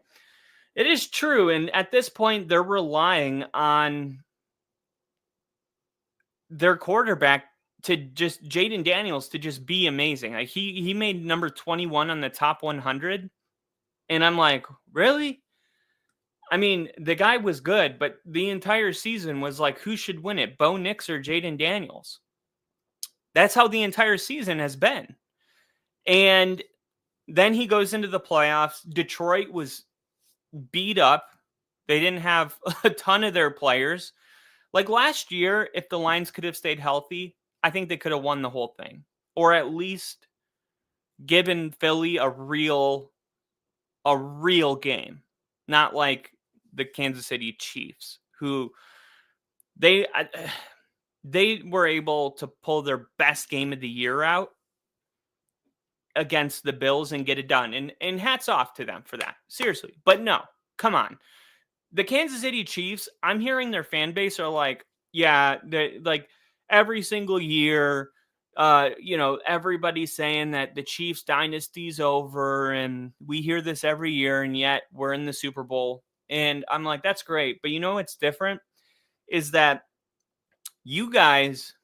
It is true. And at this point, they're relying on their quarterback to just Jaden Daniels to just be amazing. Like he made number 21 on the top 100. And I'm like, really? I mean, the guy was good, but the entire season was like, who should win it? Bo Nix or Jaden Daniels? That's how the entire season has been. And then he goes into the playoffs. Detroit was beat up. They didn't have a ton of their players. Like last year, if the Lions could have stayed healthy, I think they could have won the whole thing. Or at least given Philly a real a real game, not like the Kansas City Chiefs, who they were able to pull their best game of the year out against the Bills and get it done. And hats off to them for that. Seriously. But no, come on. The Kansas City Chiefs, I'm hearing their fan base are like, yeah, they like every single year, everybody's saying that the Chiefs dynasty's over, and we hear this every year, and yet we're in the Super Bowl. And I'm like, that's great. But you know what's different is that you guys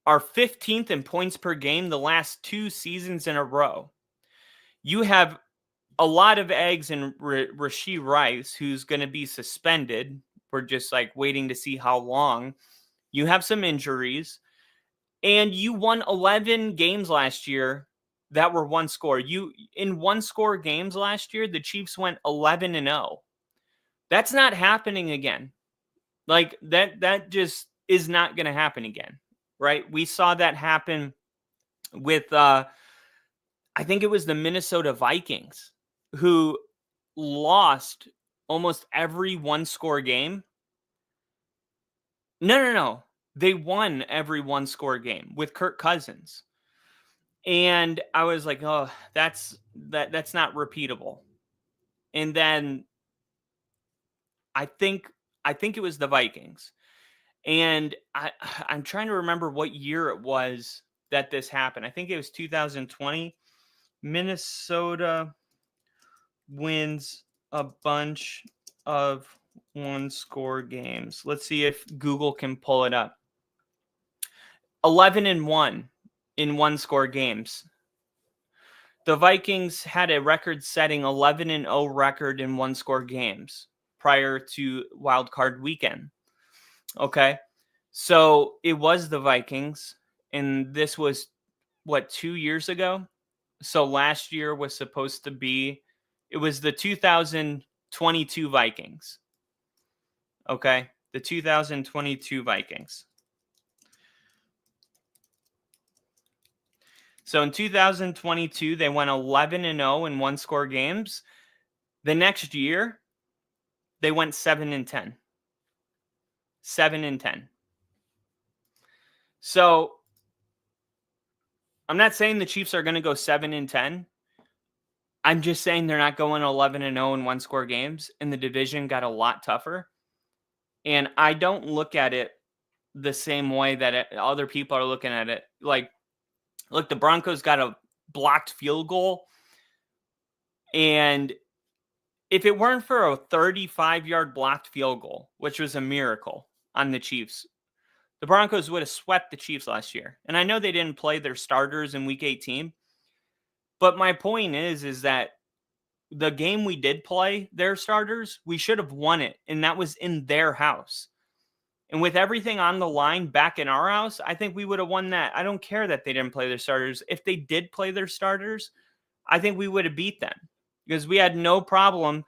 are 15th in points per game the last 2 seasons in a row. You have a lot of eggs in Rashee Rice, who's going to be suspended. We're just like waiting to see how long. You have some injuries, and you won 11 games last year that were one score. In one score games last year, the Chiefs went 11-0. That's not happening again. Like that just is not going to happen again, right? We saw that happen with I think it was the Minnesota Vikings, who lost almost every one-score game. No. They won every one-score game with Kirk Cousins. And I was like, oh, that's not repeatable. And then I think it was the Vikings. And I'm trying to remember what year it was that this happened. I think it was 2020. Minnesota wins a bunch of one-score games. Let's see if Google can pull it up. 11-1 in one-score games. The Vikings had a record-setting 11-0 record in one-score games prior to Wild Card Weekend. Okay, so it was the Vikings, and this was, 2 years ago? So last year was supposed to be, it was the 2022 Vikings. Okay, the 2022 Vikings. So in 2022, they went 11-0 in one-score games. The next year, they went 7-10. 7-10. So I'm not saying the Chiefs are going to go 7-10. I'm just saying they're not going 11-0 in one-score games, and the division got a lot tougher. And I don't look at it the same way that other people are looking at it. Like, look, the Broncos got a blocked field goal, and if it weren't for a 35-yard blocked field goal, which was a miracle on the Chiefs, the Broncos would have swept the Chiefs last year. And I know they didn't play their starters in Week 18, but my point is that the game we did play their starters, we should have won it, and that was in their house. And with everything on the line back in our house, I think we would have won that. I don't care that they didn't play their starters. If they did play their starters, I think we would have beat them because we had no problem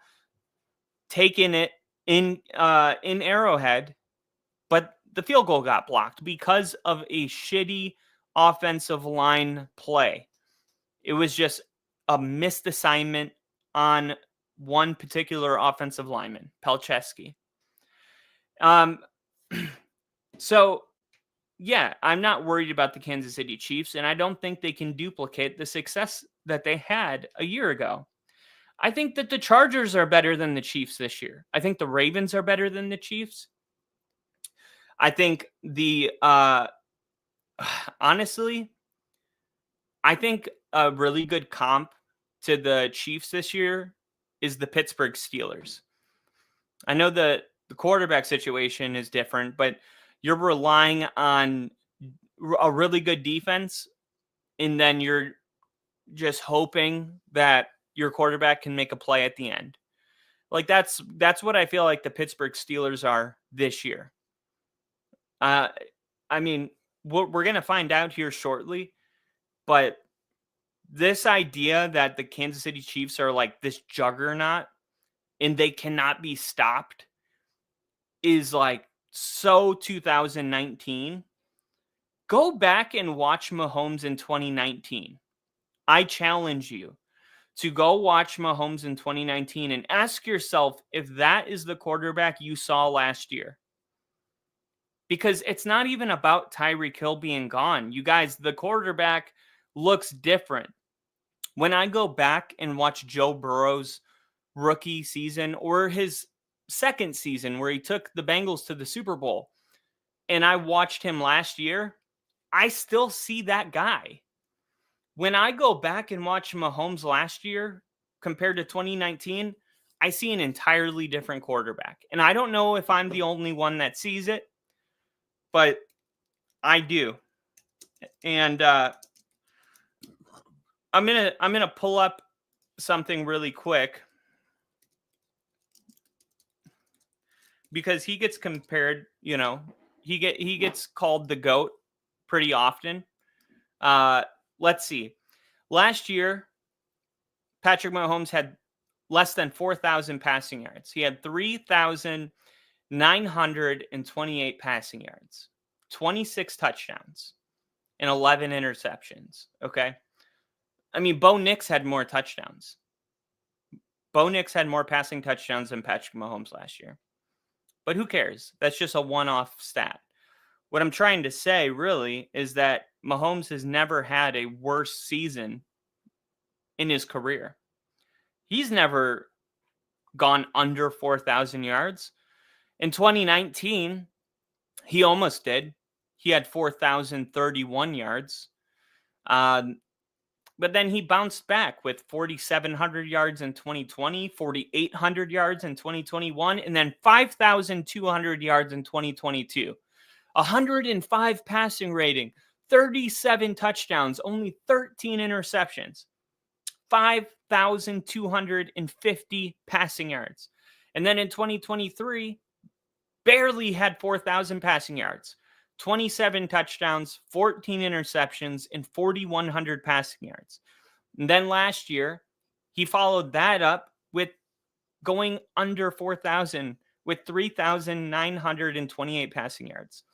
taking it in Arrowhead, but the field goal got blocked because of a shitty offensive line play. It was just a missed assignment on one particular offensive lineman, Pelcheski. So, yeah, I'm not worried about the Kansas City Chiefs, and I don't think they can duplicate the success that they had a year ago. I think that the Chargers are better than the Chiefs this year. I think the Ravens are better than the Chiefs. I think honestly, I think a really good comp to the Chiefs this year is the Pittsburgh Steelers. I know the quarterback situation is different, but you're relying on a really good defense, and then you're just hoping that your quarterback can make a play at the end. Like that's what I feel like the Pittsburgh Steelers are this year. I mean, we're going to find out here shortly, but this idea that the Kansas City Chiefs are like this juggernaut and they cannot be stopped is like so 2019. Go back and watch Mahomes in 2019. I challenge you to go watch Mahomes in 2019 and ask yourself if that is the quarterback you saw last year. Because it's not even about Tyreek Hill being gone. You guys, the quarterback looks different. When I go back and watch Joe Burrow's rookie season or his second season where he took the Bengals to the Super Bowl, and I watched him last year, I still see that guy. When I go back and watch Mahomes last year compared to 2019, I see an entirely different quarterback. And I don't know if I'm the only one that sees it, but I do. And I'm gonna pull up something really quick because he gets compared, he gets called the GOAT pretty often. Let's see. Last year, Patrick Mahomes had less than 4,000 passing yards. He had 3,928 passing yards, 26 touchdowns, and 11 interceptions. Okay. I mean, Bo Nix had more touchdowns. Bo Nix had more passing touchdowns than Patrick Mahomes last year. But who cares? That's just a one-off stat. What I'm trying to say, really, is that Mahomes has never had a worse season in his career. He's never gone under 4,000 yards. In 2019, he almost did. He had 4,031 yards. But then he bounced back with 4,700 yards in 2020, 4,800 yards in 2021, and then 5,200 yards in 2022. 105 passing rating, 37 touchdowns, only 13 interceptions, 5,250 passing yards. And then in 2023, barely had 4,000 passing yards, 27 touchdowns, 14 interceptions, and 4,100 passing yards. And then last year, he followed that up with going under 4,000 with 3,928 passing yards.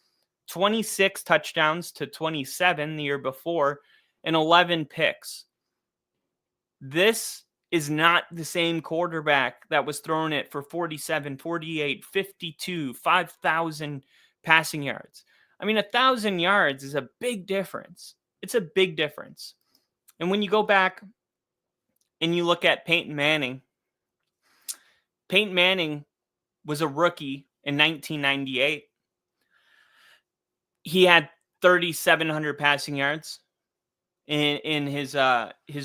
26 touchdowns to 27 the year before, and 11 picks. This is not the same quarterback that was throwing it for 47, 48, 52, 5,000 passing yards. I mean, 1,000 yards is a big difference. It's a big difference. And when you go back and you look at Peyton Manning was a rookie in 1998. He had 3,700 passing yards in his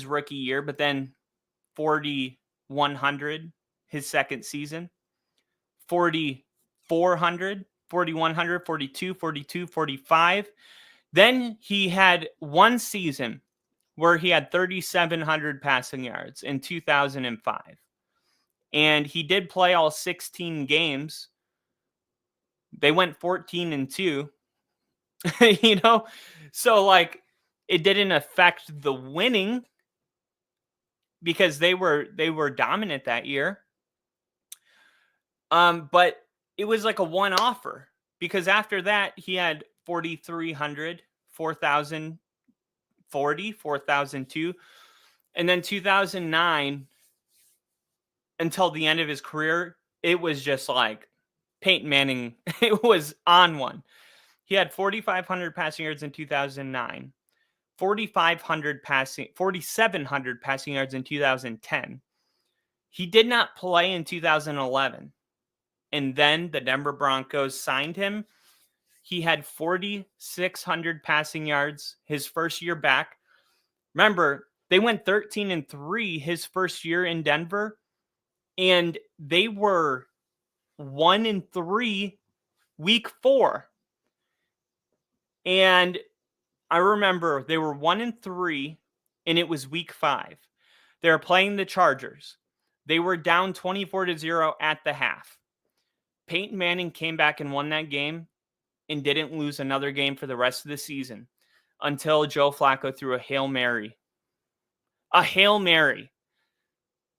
rookie year, but then 4,100 his second season, 4,400, 4,100, 42, 42, 45. Then he had one season where he had 3,700 passing yards in 2005. And he did play all 16 games. They went 14-2. So like it didn't affect the winning because they were dominant that year. But it was like a one-offer because after that he had 4,300, 4,040, 4,002, and then 2009 until the end of his career, it was just like Peyton Manning. It was on one. He had 4,500 passing yards in 2009, 4,700 passing yards in 2010. He did not play in 2011. And then the Denver Broncos signed him. He had 4,600 passing yards his first year back. Remember, they went 13-3 his first year in Denver, and they were 1-3 week 4. And I remember they were 1-3, and it was week 5. They were playing the Chargers. They were down 24-0 at the half. Peyton Manning came back and won that game and didn't lose another game for the rest of the season until Joe Flacco threw a Hail Mary. A Hail Mary.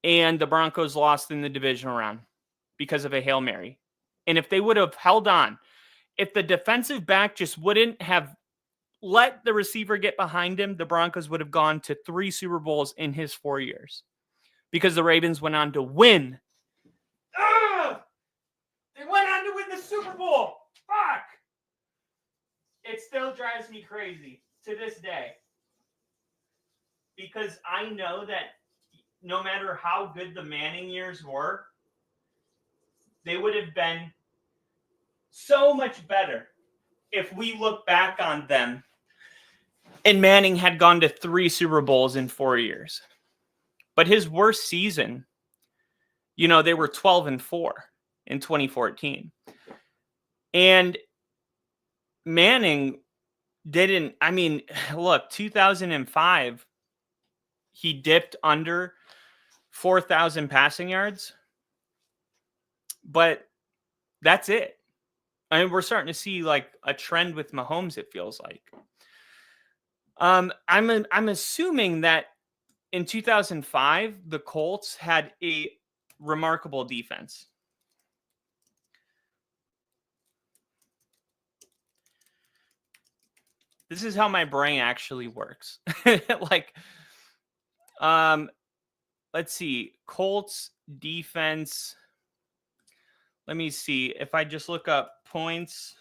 And the Broncos lost in the divisional round because of a Hail Mary. And if they would have held on, if the defensive back just wouldn't have let the receiver get behind him, the Broncos would have gone to 3 Super Bowls in his 4 years because the Ravens went on to win. They went on to win the Super Bowl. Fuck. It still drives me crazy to this day because I know that no matter how good the Manning years were, they would have been so much better if we look back on them and Manning had gone to 3 Super Bowls in 4 years. But his worst season, they were 12-4 in 2014. And Manning didn't, look, 2005, he dipped under 4,000 passing yards. But that's it. We're starting to see like a trend with Mahomes, it feels like. I'm assuming that in 2005, the Colts had a remarkable defense. This is how my brain actually works. Let's see. Colts defense. Let me see. If I just look up points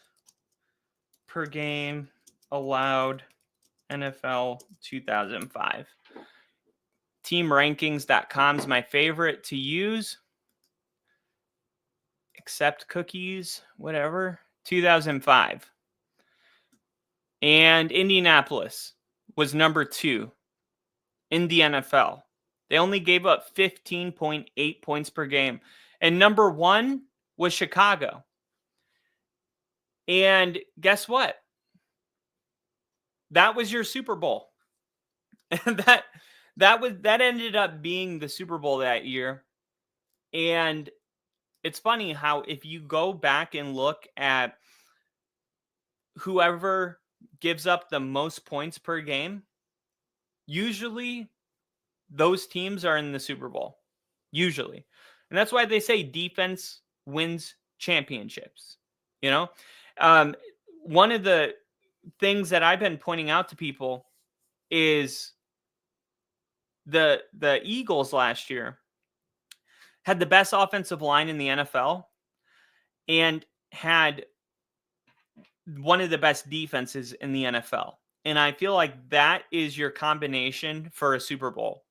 per game allowed NFL 2005. Teamrankings.com is my favorite to use. Accept cookies, whatever. 2005. And Indianapolis was number 2 in the NFL. They only gave up 15.8 points per game. And number 1 was Chicago. And guess what? That was your Super Bowl. And that ended up being the Super Bowl that year. And it's funny how if you go back and look at whoever gives up the most points per game, usually those teams are in the Super Bowl. Usually. And that's why they say defense wins championships. One of the things that I've been pointing out to people is the Eagles last year had the best offensive line in the NFL and had one of the best defenses in the NFL. And I feel like that is your combination for a Super Bowl.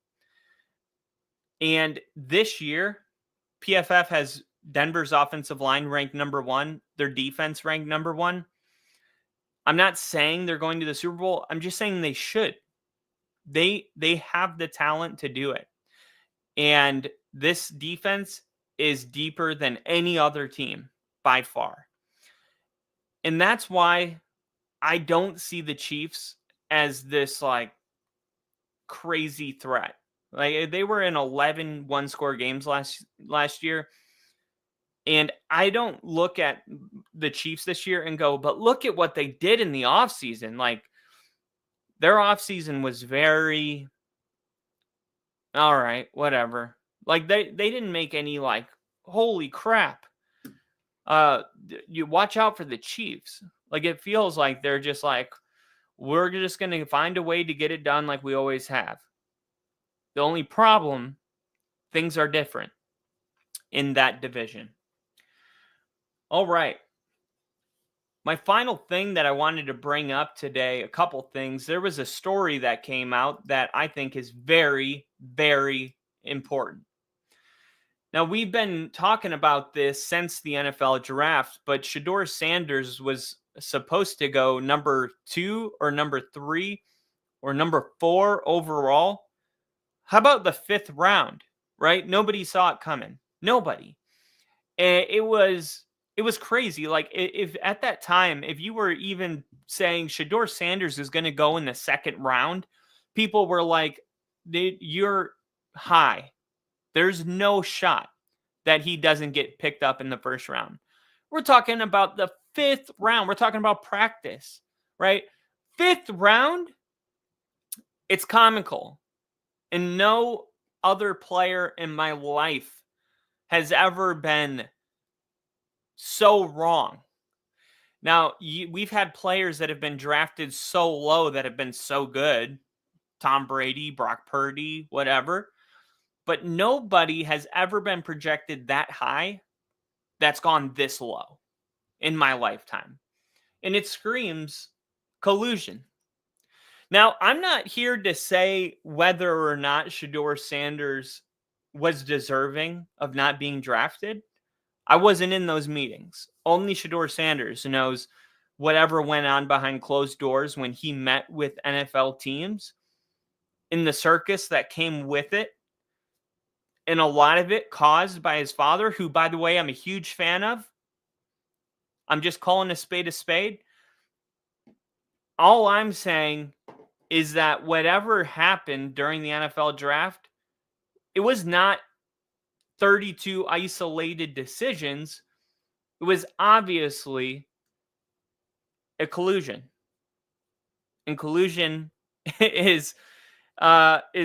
And this year, PFF has Denver's offensive line ranked number 1, their defense ranked number 1. I'm not saying they're going to the Super Bowl. I'm just saying they should. They have the talent to do it. And this defense is deeper than any other team by far. And that's why I don't see the Chiefs as this like crazy threat. Like they were in 11 one-score games last year. And I don't look at the Chiefs this year and go, but look at what they did in the offseason. Like their offseason was very, all right, whatever. Like they didn't make any like, holy crap. You watch out for the Chiefs. Like it feels like they're just like, we're just going to find a way to get it done like we always have. The only problem, things are different in that division. All right. My final thing that I wanted to bring up today, a couple things. There was a story that came out that I think is very, very important. Now, we've been talking about this since the NFL draft, but Shedeur Sanders was supposed to go number 2 or number 3 or number 4 overall. How about the 5th round, right? Nobody saw it coming. Nobody. It was crazy. Like if at that time, if you were even saying Shedeur Sanders is going to go in the 2nd round, people were like, you're high. There's no shot that he doesn't get picked up in the 1st round. We're talking about the 5th round. We're talking about practice, right? 5th round, it's comical. And no other player in my life has ever been so wrong. Now, we've had players that have been drafted so low that have been so good. Tom Brady, Brock Purdy, whatever. But nobody has ever been projected that high that's gone this low in my lifetime. And it screams collusion. Now, I'm not here to say whether or not Shedeur Sanders was deserving of not being drafted. I wasn't in those meetings. Only Shedeur Sanders knows whatever went on behind closed doors when he met with NFL teams, in the circus that came with it, and a lot of it caused by his father, who, by the way, I'm a huge fan of. I'm just calling a spade a spade. All I'm saying is that whatever happened during the NFL draft, it was not 32 isolated decisions. It was obviously a collusion. And collusion is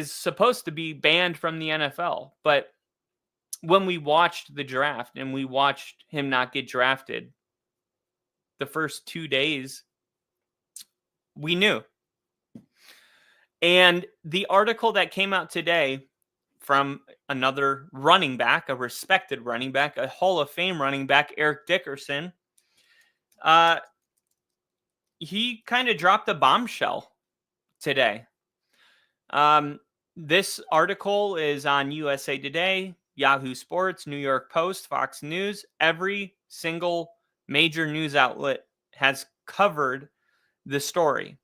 supposed to be banned from the NFL. But when we watched the draft and we watched him not get drafted, the first 2 days, we knew. And the article that came out today from another running back, a respected running back, a Hall of Fame running back, Eric Dickerson, he kind of dropped a bombshell today. This article is on USA Today, Yahoo Sports, New York Post, Fox News. Every single major news outlet has covered the story.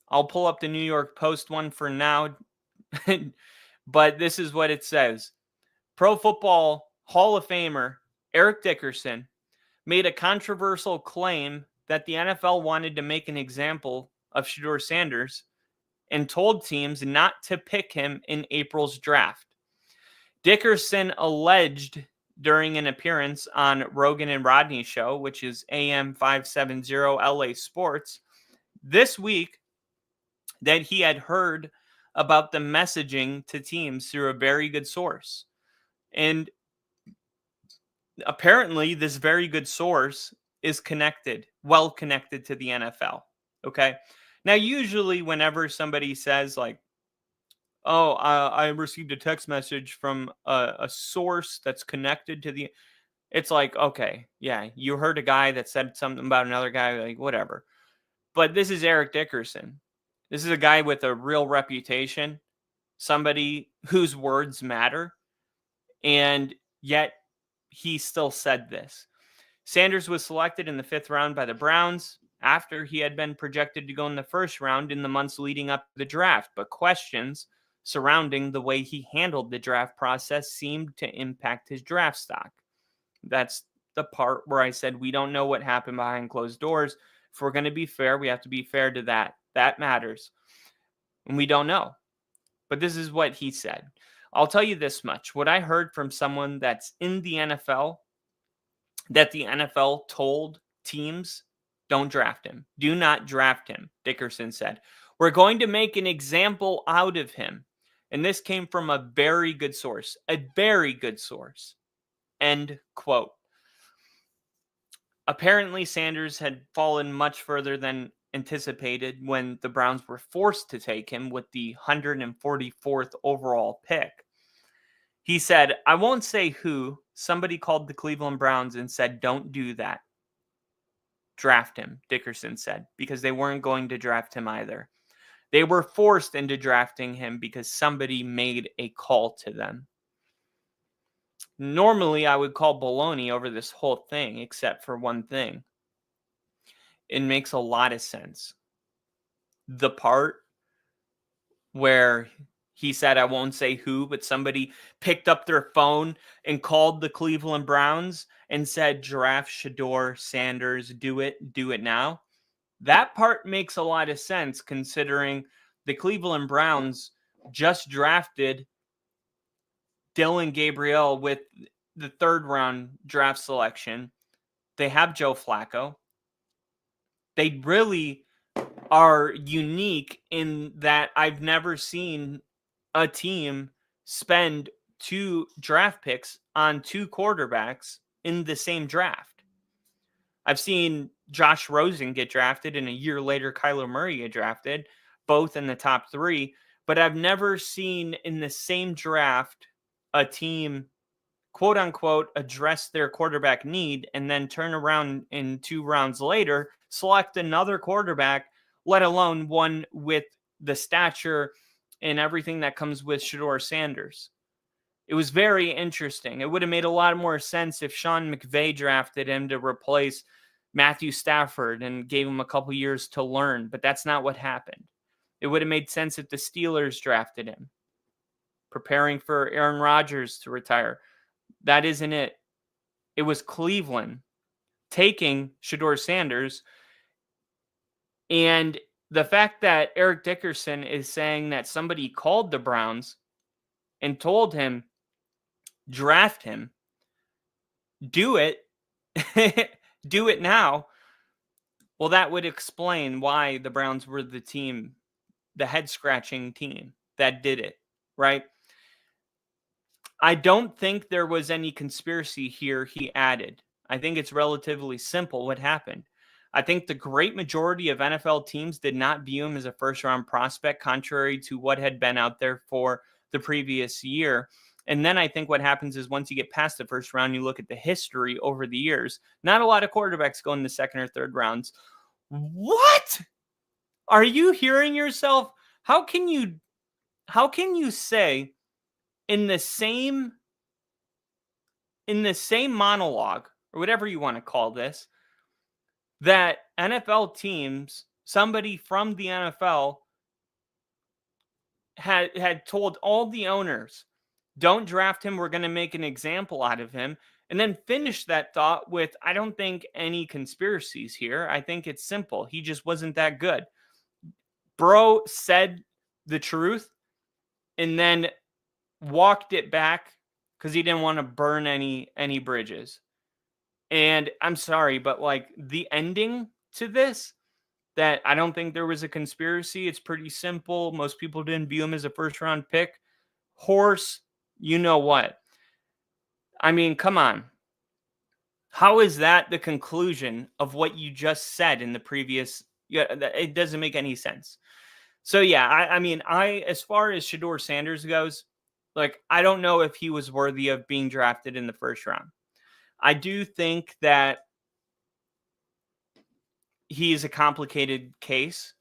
I'll pull up the New York Post one for now, but this is what it says. Pro Football Hall of Famer Eric Dickerson made a controversial claim that the NFL wanted to make an example of Shedeur Sanders and told teams not to pick him in April's draft. Dickerson alleged during an appearance on Rogan and Rodney's show, which is AM 570 LA Sports, this week, that he had heard about the messaging to teams through a very good source. And apparently this very good source is well connected to the NFL. Okay. Now, usually whenever somebody says like, oh, I received a text message from a source that's connected to the, it's like, okay, yeah, you heard a guy that said something about another guy, like whatever. But this is Eric Dickerson. This is a guy with a real reputation, somebody whose words matter, and yet he still said this. Sanders was selected in the 5th round by the Browns after he had been projected to go in the 1st round in the months leading up to the draft, but questions surrounding the way he handled the draft process seemed to impact his draft stock. That's the part where I said we don't know what happened behind closed doors. If we're going to be fair, we have to be fair to that. That matters. And we don't know. But this is what he said. I'll tell you this much. What I heard from someone that's in the NFL, that the NFL told teams, don't draft him. Do not draft him, Dickerson said. We're going to make an example out of him. And this came from a very good source. A very good source. End quote. Apparently, Sanders had fallen much further than anticipated when the Browns were forced to take him with the 144th overall pick. He said, I won't say who. Somebody called the Cleveland Browns and said, don't do that. Draft him, Dickerson said, because they weren't going to draft him either. They were forced into drafting him because somebody made a call to them. Normally, I would call baloney over this whole thing, except for one thing. It makes a lot of sense. The part where he said, I won't say who, but somebody picked up their phone and called the Cleveland Browns and said, draft Shedeur Sanders, do it now. That part makes a lot of sense considering the Cleveland Browns just drafted Dylan Gabriel with the 3rd round draft selection. They have Joe Flacco. They really are unique in that I've never seen a team spend 2 draft picks on 2 quarterbacks in the same draft. I've seen Josh Rosen get drafted and a year later Kyler Murray get drafted, both in the top 3. But I've never seen in the same draft a team, quote unquote, address their quarterback need and then turn around in 2 rounds later, select another quarterback, let alone one with the stature and everything that comes with Shedeur Sanders. It was very interesting. It would have made a lot more sense if Sean McVay drafted him to replace Matthew Stafford and gave him a couple years to learn, but that's not what happened. It would have made sense if the Steelers drafted him, preparing for Aaron Rodgers to retire. That isn't it. It was Cleveland taking Shedeur Sanders. And the fact that Eric Dickerson is saying that somebody called the Browns and told him, draft him, do it, do it now. Well, that would explain why the Browns were the team, the head-scratching team that did it, right? I don't think there was any conspiracy here, he added. I think it's relatively simple what happened. I think the great majority of NFL teams did not view him as a first-round prospect, contrary to what had been out there for the previous year. And then I think what happens is once you get past the first round, you look at the history over the years. Not a lot of quarterbacks go in the second or third rounds. What? Are you hearing yourself? How can you say in the same monologue, or whatever you want to call this, that NFL teams, somebody from the NFL had told all the owners, don't draft him, we're going to make an example out of him, and then finish that thought with, I don't think any conspiracies here. I think it's simple. He just wasn't that good. Bro said the truth and then walked it back because he didn't want to burn any bridges. And I'm sorry, but like the ending to this, that I don't think there was a conspiracy. It's pretty simple. Most people didn't view him as a first-round pick. Horse, you know what? I mean, come on. How is that the conclusion of what you just said in the previous? Yeah, it doesn't make any sense. So yeah, I mean, as far as Shedeur Sanders goes, like, I don't know if he was worthy of being drafted in the first round. I do think that he's a complicated case,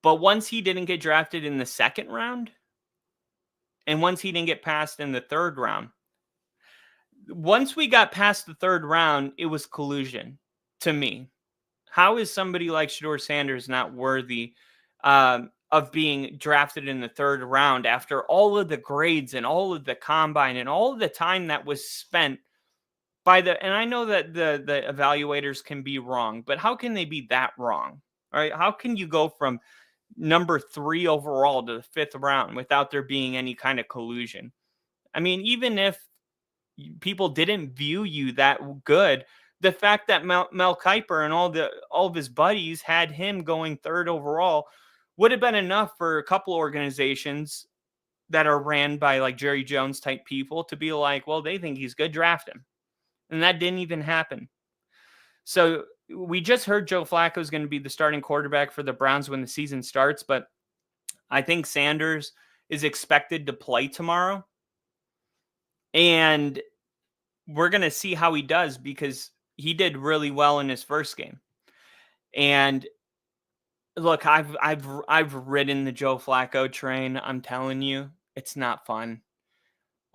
but once he didn't get drafted in the second round, and once he didn't get passed in the third round, once we got past the third round, it was collusion to me. How is somebody like Shedeur Sanders not worthy of being drafted in the third round after all of the grades and all of the combine and all of the time that was spent by and I know that the evaluators can be wrong, but how can they be that wrong? All right. How can you go from number 3 overall to the 5th round without there being any kind of collusion? I mean, even if people didn't view you that good, the fact that Mel Kiper and all of his buddies had him going 3rd overall would have been enough for a couple organizations that are ran by like Jerry Jones type people to be like, well, they think he's good, draft him. And that didn't even happen. So we just heard Joe Flacco is going to be the starting quarterback for the Browns when the season starts, but I think Sanders is expected to play tomorrow. And we're going to see how he does because he did really well in his first game. And look, I've ridden the Joe Flacco train. I'm telling you, it's not fun.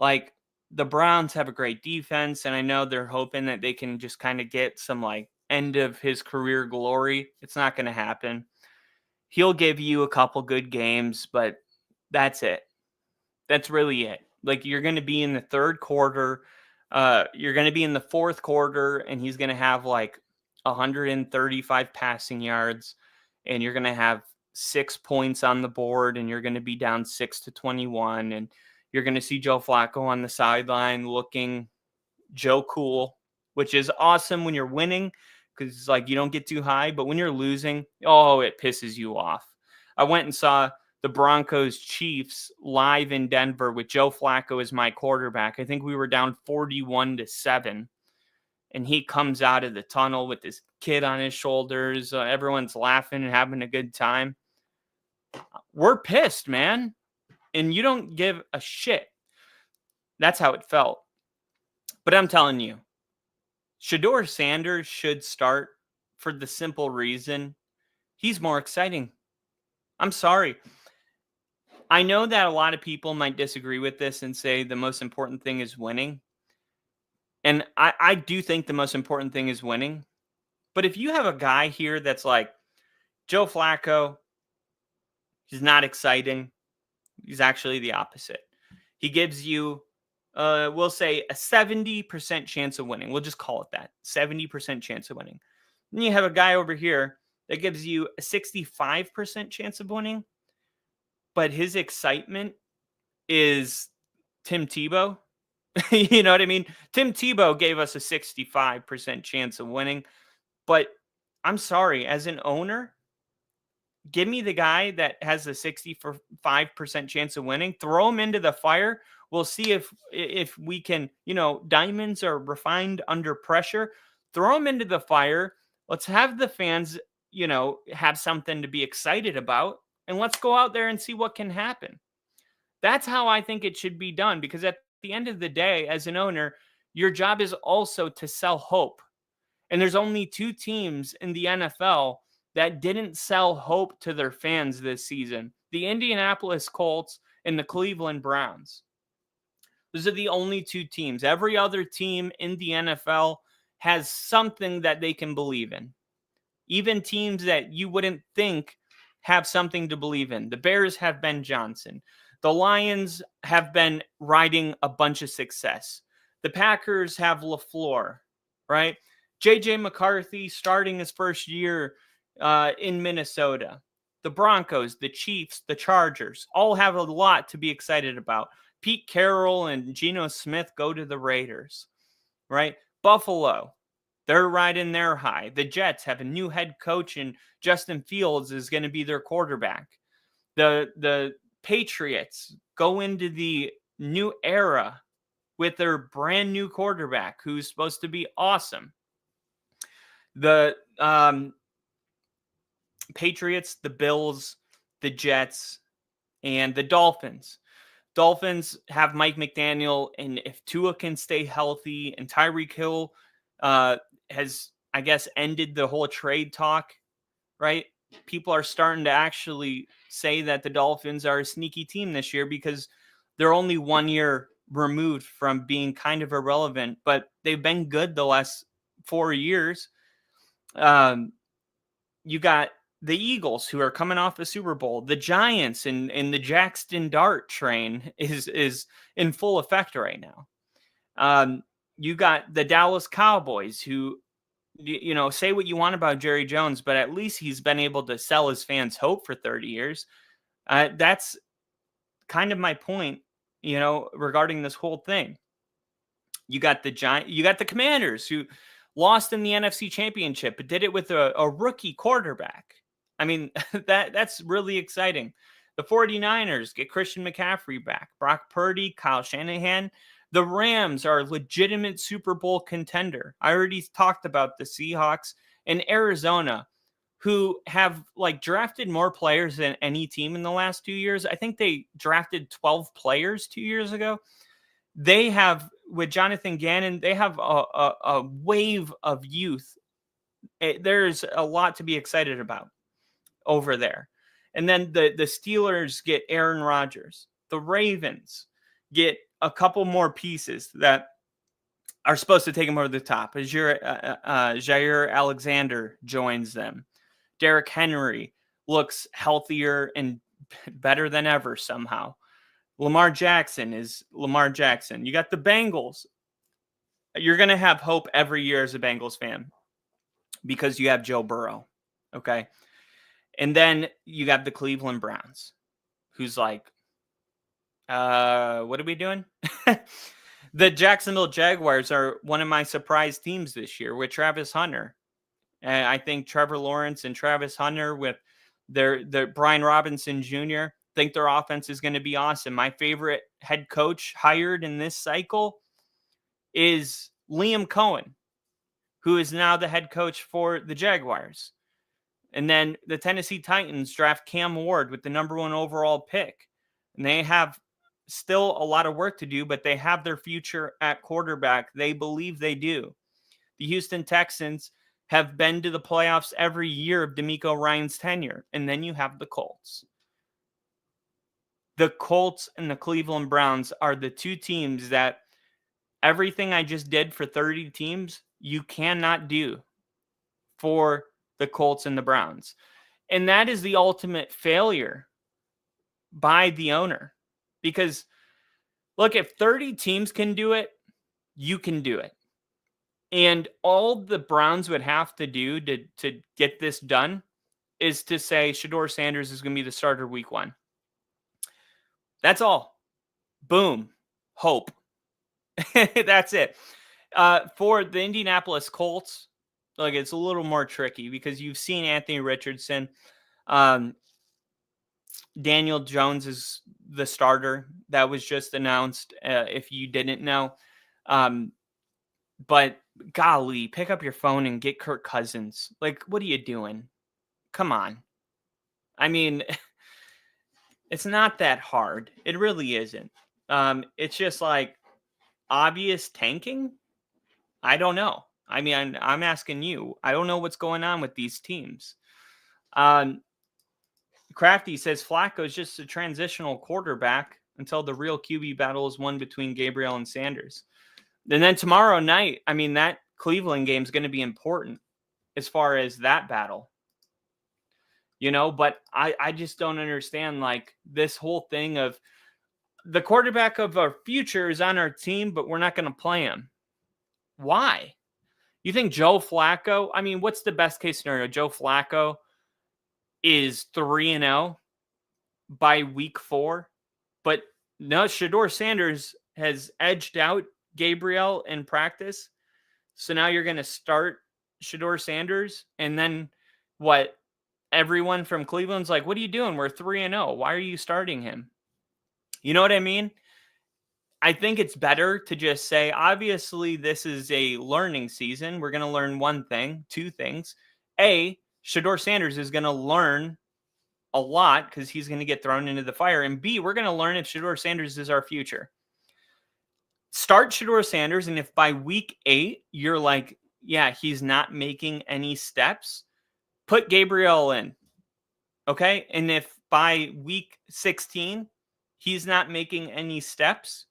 Like, the Browns have a great defense, and I know they're hoping that they can just kind of get some like end of his career glory. It's not going to happen. He'll give you a couple good games, but that's it. That's really it. Like, you're going to be in the third quarter. You're going to be in the fourth quarter, and he's going to have like 135 passing yards, and you're going to have 6 points on the board, and you're going to be down 6-21, and you're going to see Joe Flacco on the sideline looking Joe Cool, which is awesome when you're winning because like you don't get too high. But when you're losing, oh, it pisses you off. I went and saw the Broncos Chiefs live in Denver with Joe Flacco as my quarterback. I think we were down 41-7. and he comes out of the tunnel with this kid on his shoulders. Everyone's laughing and having a good time. We're pissed, man. And you don't give a shit. That's how it felt. But I'm telling you, Shedeur Sanders should start for the simple reason he's more exciting. I'm sorry. I know that a lot of people might disagree with this and say the most important thing is winning. And I do think the most important thing is winning. But if you have a guy here that's like Joe Flacco, he's not exciting. He's actually the opposite. He gives you, we'll say, a 70% chance of winning. We'll just call it that, 70% chance of winning. Then you have a guy over here that gives you a 65% chance of winning, but his excitement is Tim Tebow. You know what I mean? Tim Tebow gave us a 65% chance of winning, but I'm sorry, as an owner, give me the guy that has a 65% chance of winning. Throw him into the fire. We'll see if we can, diamonds are refined under pressure. Throw him into the fire. Let's have the fans, have something to be excited about. And let's go out there and see what can happen. That's how I think it should be done. Because at the end of the day, as an owner, your job is also to sell hope. And there's only 2 teams in the NFL that didn't sell hope to their fans this season: the Indianapolis Colts and the Cleveland Browns. Those are the only 2 teams. Every other team in the NFL has something that they can believe in. Even teams that you wouldn't think have something to believe in. The Bears have Ben Johnson. The Lions have been riding a bunch of success. The Packers have LaFleur, right? J.J. McCarthy starting his first year in Minnesota. The Broncos, the Chiefs, the Chargers all have a lot to be excited about. Pete Carroll and Geno Smith go to the Raiders, right? Buffalo, they're riding their high. The Jets have a new head coach, and Justin Fields is going to be their quarterback. The Patriots go into the new era with their brand new quarterback who's supposed to be awesome. The Patriots, the Bills, the Jets, and the Dolphins. Dolphins have Mike McDaniel, and if Tua can stay healthy, and Tyreek Hill has, I guess, ended the whole trade talk, right? People are starting to actually say that the Dolphins are a sneaky team this year because they're only 1 year removed from being kind of irrelevant, but they've been good the last 4 years. You got the Eagles, who are coming off the Super Bowl. The Giants and the Jackson Dart train is in full effect right now. You got the Dallas Cowboys, who, say what you want about Jerry Jones, but at least he's been able to sell his fans hope for 30 years. That's kind of my point, regarding this whole thing. You got the Commanders, who lost in the NFC Championship, but did it with a rookie quarterback. I mean, that's really exciting. The 49ers get Christian McCaffrey back, Brock Purdy, Kyle Shanahan. The Rams are a legitimate Super Bowl contender. I already talked about the Seahawks and Arizona, who have drafted more players than any team in the last 2 years. I think they drafted 12 players 2 years ago. They have, with Jonathan Gannon, they have a wave of youth. There's a lot to be excited about over there. And then the Steelers get Aaron Rodgers. The Ravens get a couple more pieces that are supposed to take them over the top. Jair Alexander joins them. Derrick Henry looks healthier and better than ever somehow. Lamar Jackson is Lamar Jackson. You got the Bengals. You're going to have hope every year as a Bengals fan because you have Joe Burrow. Okay. And then you got the Cleveland Browns, who's like, what are we doing? The Jacksonville Jaguars are one of my surprise teams this year with Travis Hunter. I think Trevor Lawrence and Travis Hunter with their Brian Robinson Jr., think their offense is going to be awesome. My favorite head coach hired in this cycle is Liam Cohen. who is now the head coach for the Jaguars. And then the Tennessee Titans draft Cam Ward with the number 1 overall pick. And they have still a lot of work to do, but they have their future at quarterback. They believe they do. The Houston Texans have been to the playoffs every year of DeMeco Ryans' tenure. And then you have the Colts. The Colts and the Cleveland Browns are the two teams that everything I just did for 30 teams, you cannot do for the Colts and the Browns. And that is the ultimate failure by the owner. Because, look, if 30 teams can do it, you can do it. And all the Browns would have to do to get this done is to say Shedeur Sanders is going to be the starter week 1. That's all. Boom. Hope. That's it. For the Indianapolis Colts, like, it's a little more tricky because you've seen Anthony Richardson. Daniel Jones is the starter. That was just announced, if you didn't know. But golly, pick up your phone and get Kirk Cousins. Like, what are you doing? Come on. I mean, it's not that hard. It really isn't. It's just like obvious tanking. I don't know. I mean, I'm asking you. I don't know what's going on with these teams. Crafty says Flacco is just a transitional quarterback until the real QB battle is won between Gabriel and Sanders. And then tomorrow night, I mean, that Cleveland game is going to be important as far as that battle. You know, but I just don't understand, like, this whole thing of the quarterback of our future is on our team, but we're not going to play him. Why? You think Joe Flacco, I mean, what's the best case scenario? Joe Flacco is 3-0 by week 4, but no, Shedeur Sanders has edged out Gabriel in practice. So now you're going to start Shedeur Sanders, and then what? Everyone from Cleveland's like, what are you doing? We're 3-0. Why are you starting him? You know what I mean? I think it's better to just say, obviously, this is a learning season. We're going to learn one thing, 2 things. A, Shedeur Sanders is going to learn a lot because he's going to get thrown into the fire. And B, we're going to learn if Shedeur Sanders is our future. Start Shedeur Sanders, and if by week 8, you're like, yeah, he's not making any steps, put Gabriel in, okay? And if by week 16, he's not making any steps,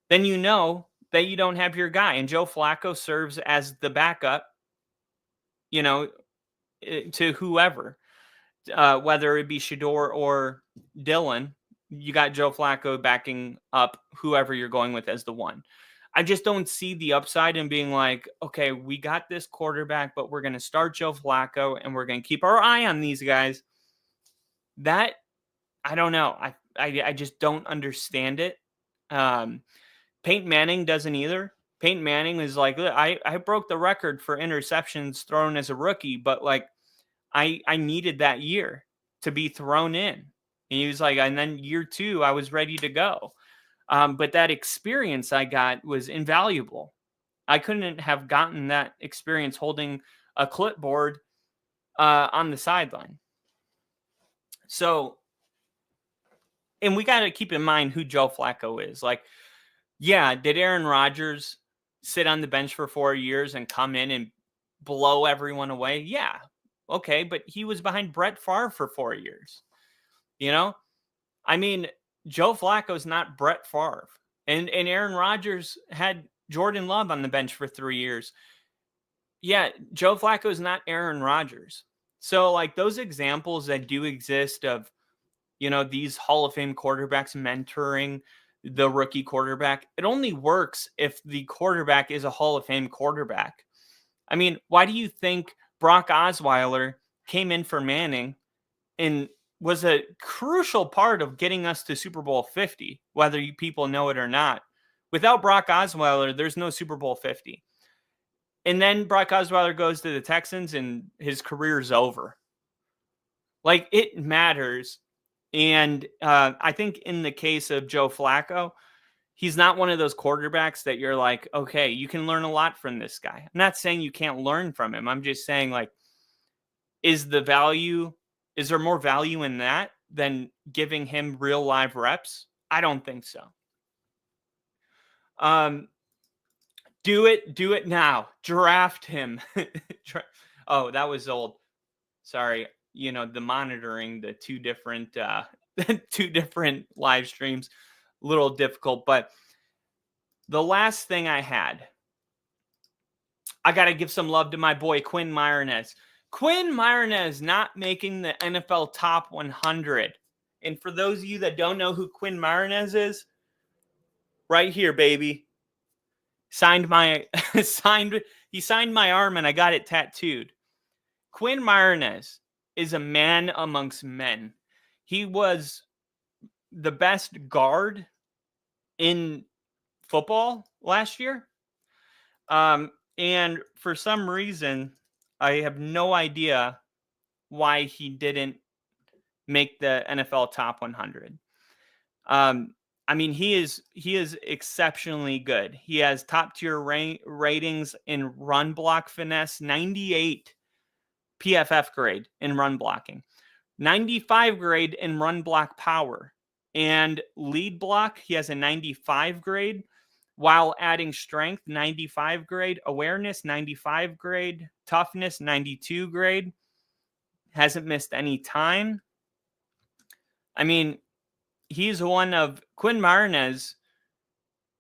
then you know that you don't have your guy. And Joe Flacco serves as the backup, you know, to whoever, whether it be Shedeur or Dylan. You got Joe Flacco backing up whoever you're going with as the 1. I just don't see the upside in being like, okay, we got this quarterback, but we're going to start Joe Flacco and we're going to keep our eye on these guys. That, I don't know. I just don't understand it. Peyton Manning doesn't either. Peyton Manning is like, I broke the record for interceptions thrown as a rookie, but like I needed that year to be thrown in. And he was like, and then year 2, I was ready to go. But that experience I got was invaluable. I couldn't have gotten that experience holding a clipboard on the sideline. So, and we got to keep in mind who Joe Flacco is. Like, yeah, did Aaron Rodgers sit on the bench for 4 years and come in and blow everyone away? Yeah. Okay, but he was behind Brett Favre for 4 years. You know? I mean, Joe Flacco's not Brett Favre. And Aaron Rodgers had Jordan Love on the bench for 3 years. Yeah, Joe Flacco's not Aaron Rodgers. So, like, those examples that do exist of, you know, these Hall of Fame quarterbacks mentoring the rookie quarterback, it only works if the quarterback is a Hall of Fame quarterback. I mean, why do you think Brock Osweiler came in for Manning and was a crucial part of getting us to Super Bowl 50, whether you people know it or not? Without Brock Osweiler, there's no Super Bowl 50. And then Brock Osweiler goes to the Texans and his career's over. Like, it matters. And I think in the case of Joe Flacco, He's not one of those quarterbacks that you're like, okay, you can learn a lot from this guy. I'm not saying you can't learn from him. I'm just saying, like, is there more value in that than giving him real live reps? I don't think so. Do it now. Draft him. Oh, that was old. Sorry. The monitoring the two different live streams, a little difficult, but the last thing I got to give some love to my boy Quinn Meiernez. Quinn Meiernez not making the NFL top 100. And for those of you that don't know who Quinn Meiernez is, right here, baby. He signed my arm and I got it tattooed. Quinn Meiernez is a man amongst men. He was the best guard in football last year. And for some reason, I have no idea why he didn't make the NFL top 100. I mean, he is exceptionally good. He has top tier ratings in run block finesse, 98 PFF grade in run blocking, 95 grade in run block power, and lead block. He has a 95 grade while adding strength, 95 grade, awareness, 95 grade, toughness, 92 grade. Hasn't missed any time. I mean, Quinn Meiernez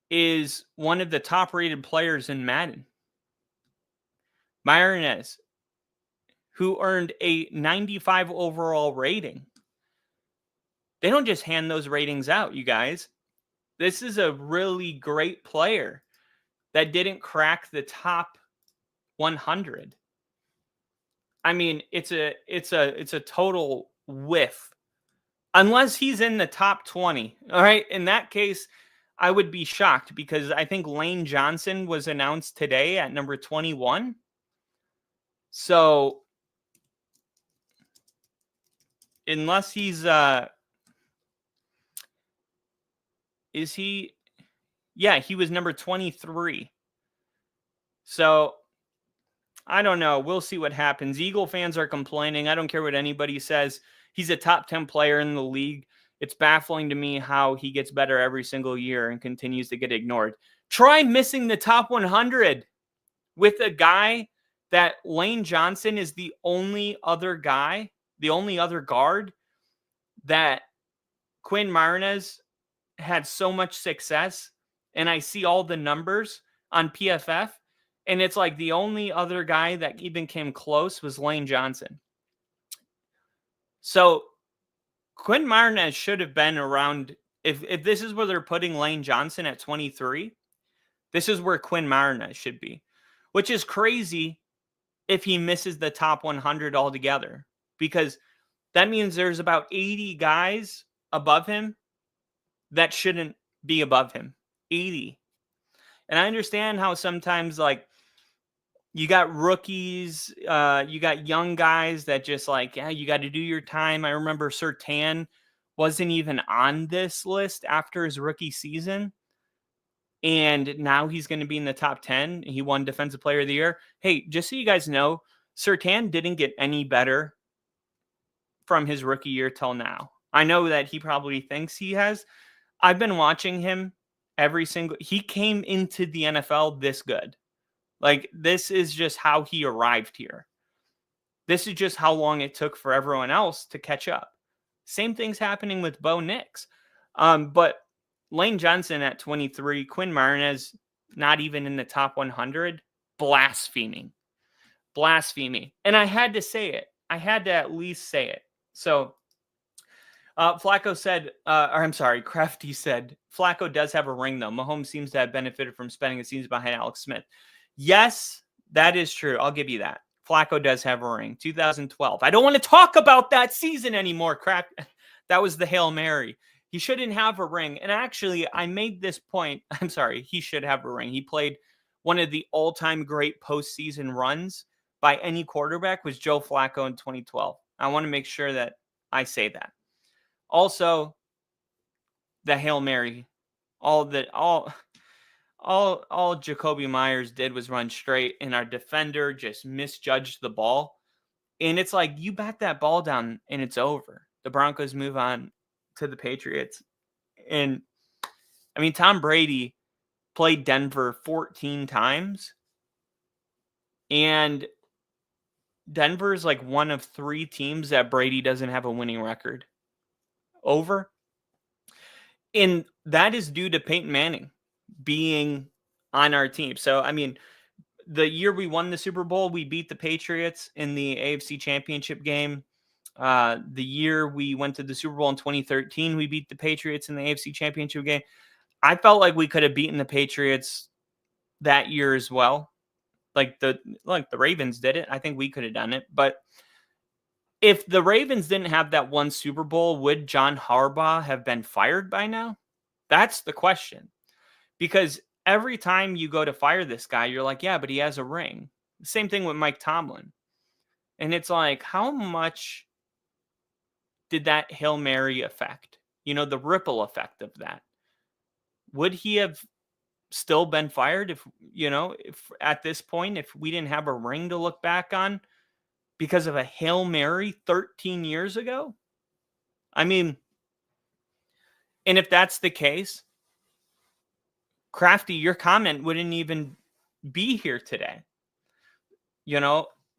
is one of the top rated players in Madden. Meiernez, who earned a 95 overall rating. They don't just hand those ratings out, you guys. This is a really great player that didn't crack the top 100. I mean, it's a total whiff. Unless he's in the top 20. All right. In that case, I would be shocked because I think Lane Johnson was announced today at number 21. So unless he's is he? Yeah, he was number 23. So I don't know. We'll see what happens. Eagle fans are complaining. I don't care what anybody says. He's a top 10 player in the league. It's baffling to me how he gets better every single year and continues to get ignored. Try missing the top 100 with a guy that Lane Johnson is the only other guard that Quinn Meiernez had so much success. And I see all the numbers on PFF. And it's like the only other guy that even came close was Lane Johnson. So Quinn Meiernez should have been around. If this is where they're putting Lane Johnson at 23, this is where Quinn Meiernez should be, which is crazy if he misses the top 100 altogether, because that means there's about 80 guys above him that shouldn't be above him. 80. And I understand how sometimes, like, you got rookies, you got young guys that just like, yeah, you got to do your time. I remember Surtain wasn't even on this list after his rookie season. And now he's going to be in the top 10. He won Defensive Player of the Year. Hey, just so you guys know, Surtain didn't get any better from his rookie year till now. I know that he probably thinks he has. I've been watching him he came into the NFL this good. Like, this is just how he arrived here. This is just how long it took for everyone else to catch up. Same thing's happening with Bo Nix. But Lane Johnson at 23, Quinn Meiernez not even in the top 100, blaspheming. And I had to say it. I had to at least say it. So Flacco said, Crafty said, Flacco does have a ring, though. Mahomes seems to have benefited from spending the season behind Alex Smith. Yes, that is true. I'll give you that. Flacco does have a ring. 2012. I don't want to talk about that season anymore. Crap. That was the Hail Mary. He shouldn't have a ring. And actually, I made this point. I'm sorry. He should have a ring. He played one of the all-time great postseason runs by any quarterback was Joe Flacco in 2012. I want to make sure that I say that. Also, the Hail Mary all Jacoby Myers did was run straight, and our defender just misjudged the ball. And it's like, you bat that ball down and it's over. The Broncos move on to the Patriots. And I mean, Tom Brady played Denver 14 times. And Denver's like one of 3 teams that Brady doesn't have a winning record over. And that is due to Peyton Manning being on our team. So, I mean, the year we won the Super Bowl, we beat the Patriots in the AFC Championship game. The year we went to the Super Bowl in 2013, we beat the Patriots in the AFC Championship game. I felt like we could have beaten the Patriots that year as well. Like the Ravens did it. I think we could have done it. But if the Ravens didn't have that one Super Bowl, would John Harbaugh have been fired by now? That's the question. Because every time you go to fire this guy, you're like, yeah, but he has a ring. Same thing with Mike Tomlin. And it's like, how much did that Hail Mary affect? You know, the ripple effect of that. Would he have still been fired if at this point, if we didn't have a ring to look back on because of a Hail Mary 13 years ago? I mean, and if that's the case, Crafty, your comment wouldn't even be here today.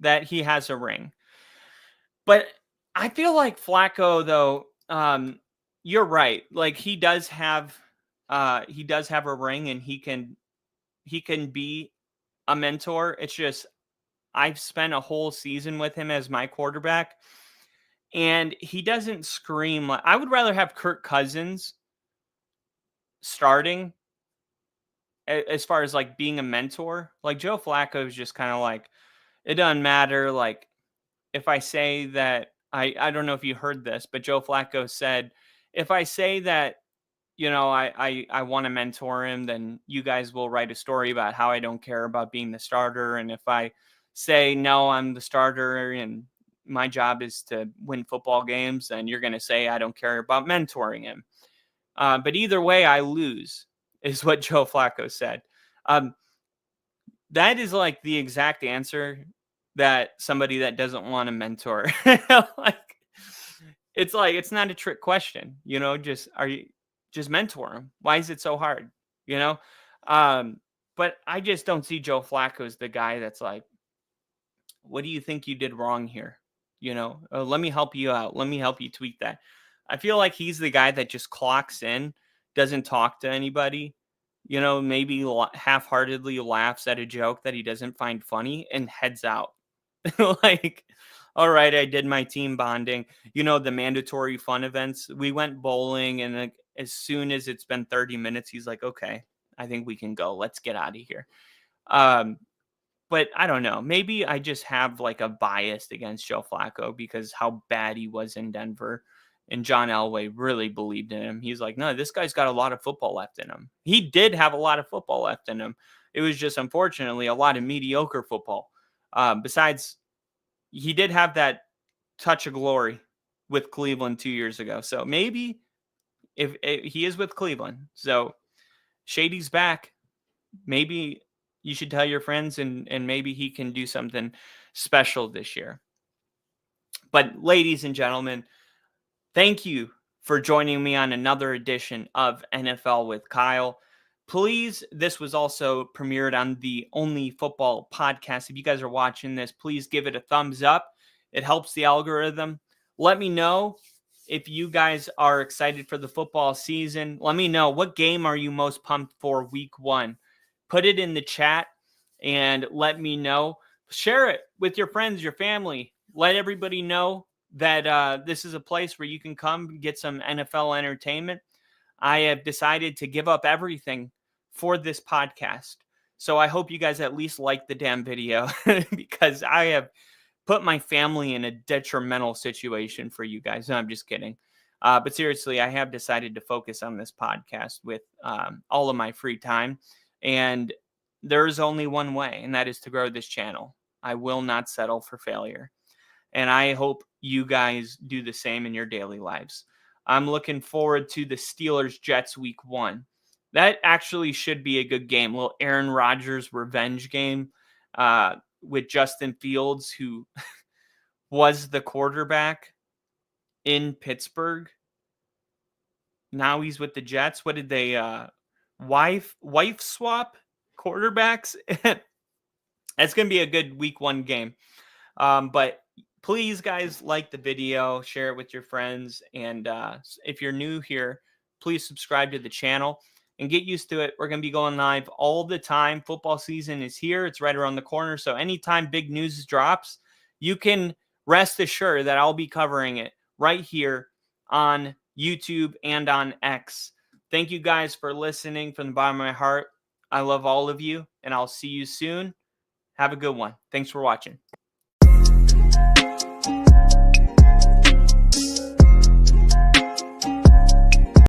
That he has a ring. But I feel like Flacco, though, you're right. Like he does have a ring, and he can be a mentor. It's just I've spent a whole season with him as my quarterback, and he doesn't scream. I would rather have Kirk Cousins starting as far as like being a mentor. Like Joe Flacco is just kind of like, it doesn't matter. Like if I say that, I don't know if you heard this, but Joe Flacco said, if I say that, I want to mentor him, then you guys will write a story about how I don't care about being the starter. And if I say, no, I'm the starter and my job is to win football games, then you're going to say I don't care about mentoring him. But either way, I lose, is what Joe Flacco said. That is like the exact answer that somebody that doesn't want to mentor. It's not a trick question, just mentor him. Why is it so hard? But I just don't see Joe Flacco as the guy that's like, what do you think you did wrong here? Let me help you out. Let me help you tweak that. I feel like he's the guy that just clocks in, doesn't talk to anybody, maybe half-heartedly laughs at a joke that he doesn't find funny and heads out. Like, all right, I did my team bonding, the mandatory fun events. We went bowling, and as soon as it's been 30 minutes, he's like, okay, I think we can go. Let's get out of here. But I don't know. Maybe I just have like a bias against Joe Flacco because how bad he was in Denver. And John Elway really believed in him. He's like, no, this guy's got a lot of football left in him. He did have a lot of football left in him. It was just, unfortunately, a lot of mediocre football. Besides, he did have that touch of glory with Cleveland 2 years ago. So maybe if he is with Cleveland, so Shady's back, maybe you should tell your friends and maybe he can do something special this year. But ladies and gentlemen, thank you for joining me on another edition of NFL with Kyle. Please, this was also premiered on the Only Football podcast. If you guys are watching this, please give it a thumbs up. It helps the algorithm. Let me know if you guys are excited for the football season. Let me know, what game are you most pumped for week 1? Put it in the chat and let me know. Share it with your friends, your family. Let everybody know that this is a place where you can come get some NFL entertainment. I have decided to give up everything for this podcast. So I hope you guys at least like the damn video because I have put my family in a detrimental situation for you guys. No, I'm just kidding. But seriously, I have decided to focus on this podcast with all of my free time. And there's only one way, and that is to grow this channel. I will not settle for failure. And I hope you guys do the same in your daily lives. I'm looking forward to the Steelers-Jets week 1. That actually should be a good game. A little Aaron Rodgers revenge game with Justin Fields, who was the quarterback in Pittsburgh. Now he's with the Jets. What did they wife swap quarterbacks? It's going to be a good week 1 game. But please, guys, like the video, share it with your friends. And if you're new here, please subscribe to the channel and get used to it. We're going to be going live all the time. Football season is here. It's right around the corner. So anytime big news drops, you can rest assured that I'll be covering it right here on YouTube and on X. Thank you guys for listening from the bottom of my heart. I love all of you, and I'll see you soon. Have a good one. Thanks for watching.